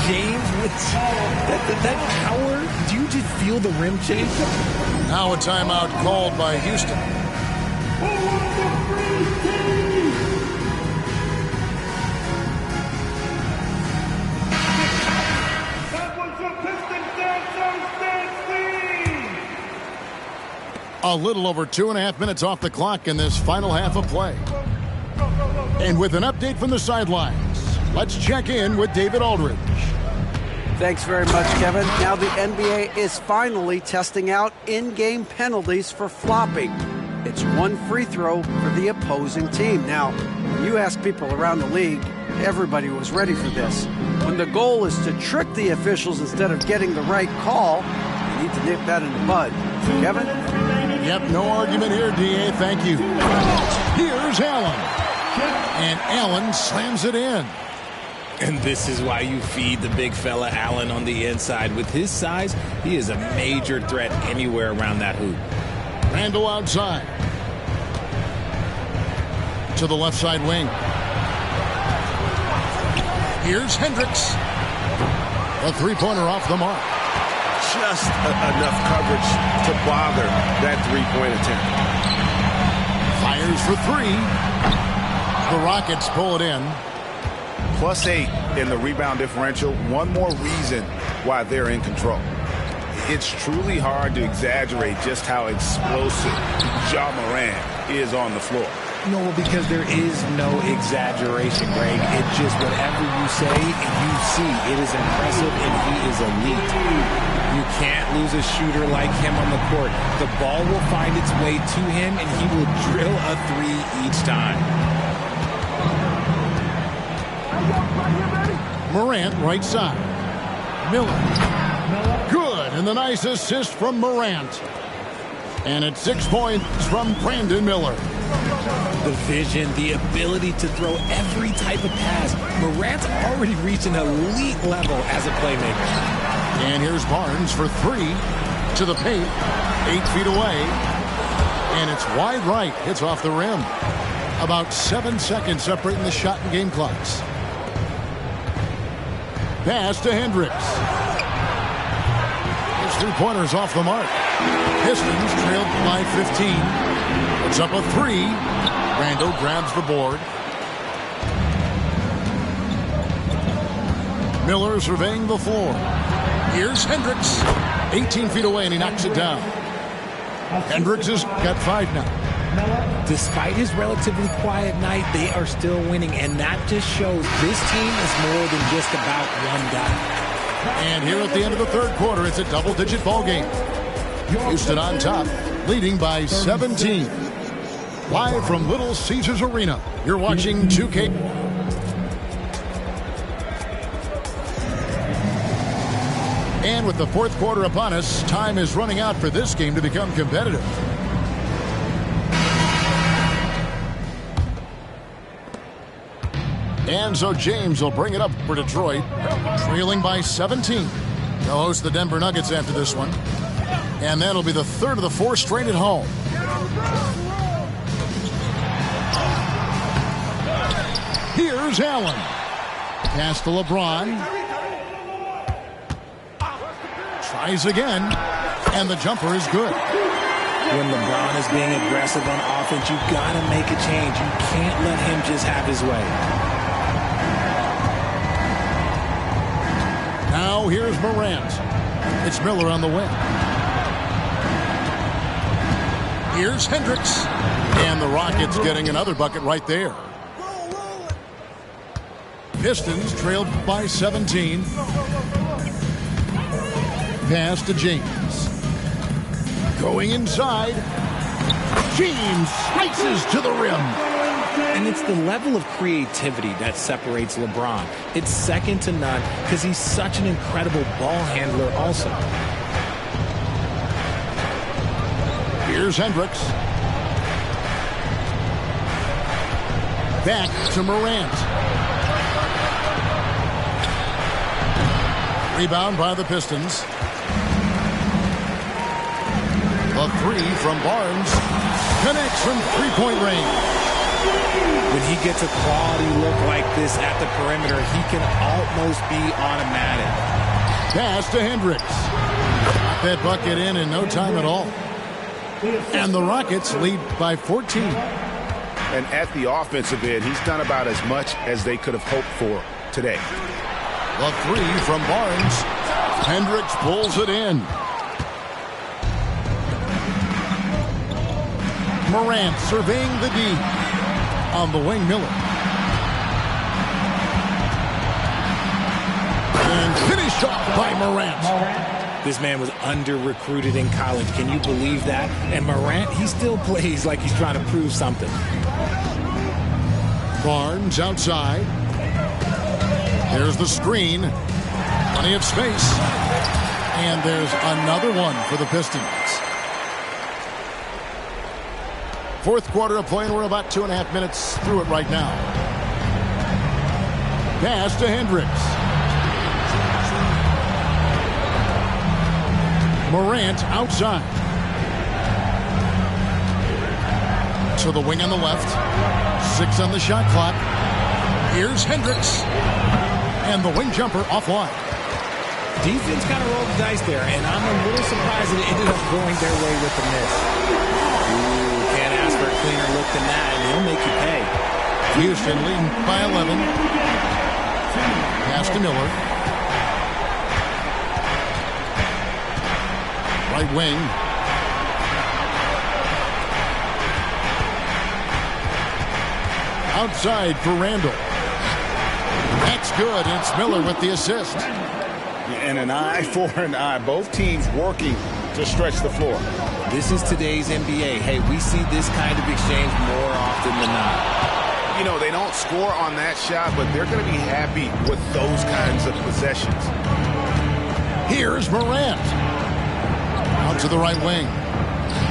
James, with that power, do you just feel the rim change? Now a timeout called by Houston. A little over 2.5 minutes off the clock in this final half of play. And with an update from the sidelines, let's check in with David Aldridge. Thanks very much, Kevin. Now the NBA is finally testing out in-game penalties for flopping. It's one free throw for the opposing team. Now, when you ask people around the league, everybody was ready for this. When the goal is to trick the officials instead of getting the right call, you need to nip that in the bud. Kevin? Yep, no argument here, D.A. Thank you. Here's Allen. And Allen slams it in. And this is why you feed the big fella Allen on the inside. With his size, he is a major threat anywhere around that hoop. Randall outside. To the left side wing. Here's Hendricks. A three-pointer off the mark. Just enough coverage to bother that three-point attempt. Fires for three. The Rockets pull it in. +8 in the rebound differential. One more reason why they're in control. It's truly hard to exaggerate just how explosive Ja Morant is on the floor. No, because there is no exaggeration, Greg. It's just whatever you say and you see. It is impressive and he is elite. You can't lose a shooter like him on the court. The ball will find its way to him and he will drill a three each time. Morant right side. Miller. Good, and the nice assist from Morant. And it's 6 points from Brandon Miller. The vision, the ability to throw every type of pass. Morant's already reached an elite level as a playmaker. And here's Barnes for three. To the paint. 8 feet away. And it's wide right. Hits off the rim. About 7 seconds separating the shot and game clocks. Pass to Hendricks. His three-pointer's off the mark. Pistons trailed by 15. It's up a three. Randall grabs the board. Miller surveying the floor. Here's Hendricks. 18 feet away, and he knocks it down. Hendricks has got 5 now. Despite his relatively quiet night, they are still winning, and that just shows this team is more than just about one guy. And here at the end of the third quarter, it's a double-digit ball game. Houston on top, leading by 17. Live from Little Caesars Arena, you're watching 2K. And with the fourth quarter upon us, time is running out for this game to become competitive. And so James will bring it up for Detroit, trailing by 17. They'll host the Denver Nuggets after this one. And that'll be the third of the 4 straight at home. Here's Allen. Pass to LeBron. Tries again. And the jumper is good. When LeBron is being aggressive on offense, you've got to make a change. You can't let him just have his way. Now here's Morant. It's Miller on the wing. Here's Hendricks. And the Rockets getting another bucket right there. Pistons trailed by 17. Pass to James. Going inside. James slices to the rim. And it's the level of creativity that separates LeBron. It's second to none because he's such an incredible ball handler also. Here's Hendricks. Back to Morant. Rebound by the Pistons. A three from Barnes. Connects from three-point range. When he gets a quality look like this at the perimeter, he can almost be automatic. Pass to Hendricks. Got that bucket in no time at all. And the Rockets lead by 14. And at the offensive end, he's done about as much as they could have hoped for today. The three from Barnes. Hendricks pulls it in. Morant surveying the D. On the wing, Miller. And finished off by Morant. This man was under-recruited in college. Can you believe that? And Morant, he still plays like he's trying to prove something. Barnes outside. There's the screen. Plenty of space. And there's another one for the Pistons. Fourth quarter of play, and we're about 2.5 minutes through it right now. Pass to Hendricks. Morant outside. To the wing on the left. 6 on the shot clock. Here's Hendricks. And the wing jumper offline. Defense kind of rolled the dice there, and I'm a little surprised that it ended up going their way with the miss. Can't ask for a cleaner look than that, and he'll make you pay. Houston leading by 11. Pass to Miller. Right wing. Outside for Randall. That's good. It's Miller with the assist. And an eye for an eye. Both teams working to stretch the floor. This is today's NBA. Hey, we see this kind of exchange more often than not. You know, they don't score on that shot, but they're going to be happy with those kinds of possessions. Here's Morant. Out to the right wing.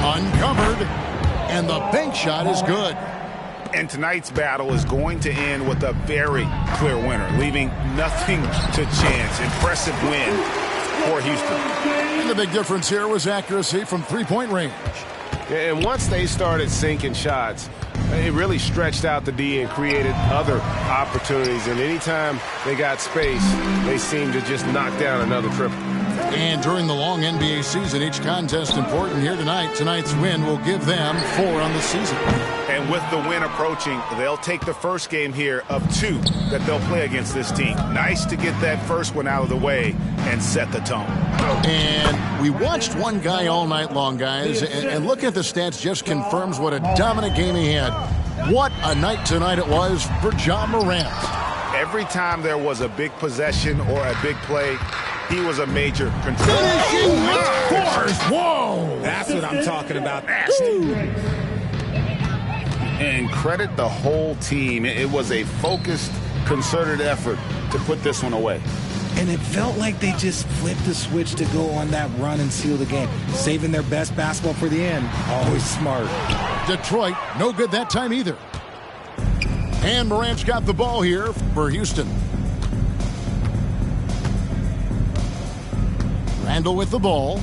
Uncovered. And the bank shot is good. And tonight's battle is going to end with a very clear winner, leaving nothing to chance. Impressive win for Houston. And the big difference here was accuracy from three-point range. And once they started sinking shots, it really stretched out the D and created other opportunities. And anytime they got space, they seemed to just knock down another triple. And during the long NBA season, each contest important here tonight. Tonight's win will give them 4 on the season. And with the win approaching, they'll take the first game here of 2 that they'll play against this team. Nice to get that first one out of the way and set the tone. And we watched one guy all night long, guys, and looking at the stats just confirms what a dominant game he had. What a night tonight it was for Ja Morant. Every time there was a big possession or a big play, he was a major contributor. Finishing with force. Whoa! That's what I'm talking about. And credit the whole team. It was a focused, concerted effort to put this one away. And it felt like they just flipped the switch to go on that run and seal the game. Saving their best basketball for the end. Always smart. Detroit, no good that time either. And Morant's got the ball here for Houston. Randall with the ball.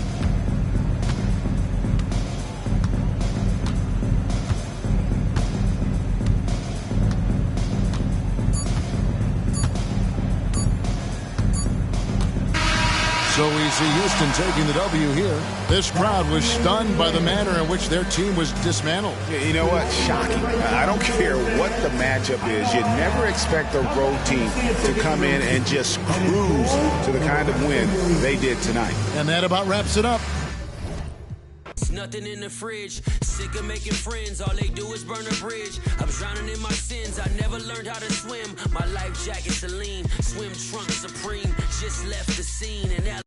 So we see Houston taking the W here. This crowd was stunned by the manner in which their team was dismantled. You know what? Shocking. I don't care what the matchup is. You never expect a road team to come in and just cruise to the kind of win they did tonight. And that about wraps it up. Nothing in the fridge, sick of making friends, all they do is burn a bridge. I'm drowning in my sins, I never learned how to swim. My life jacket Celine, swim trunk Supreme, just left the scene and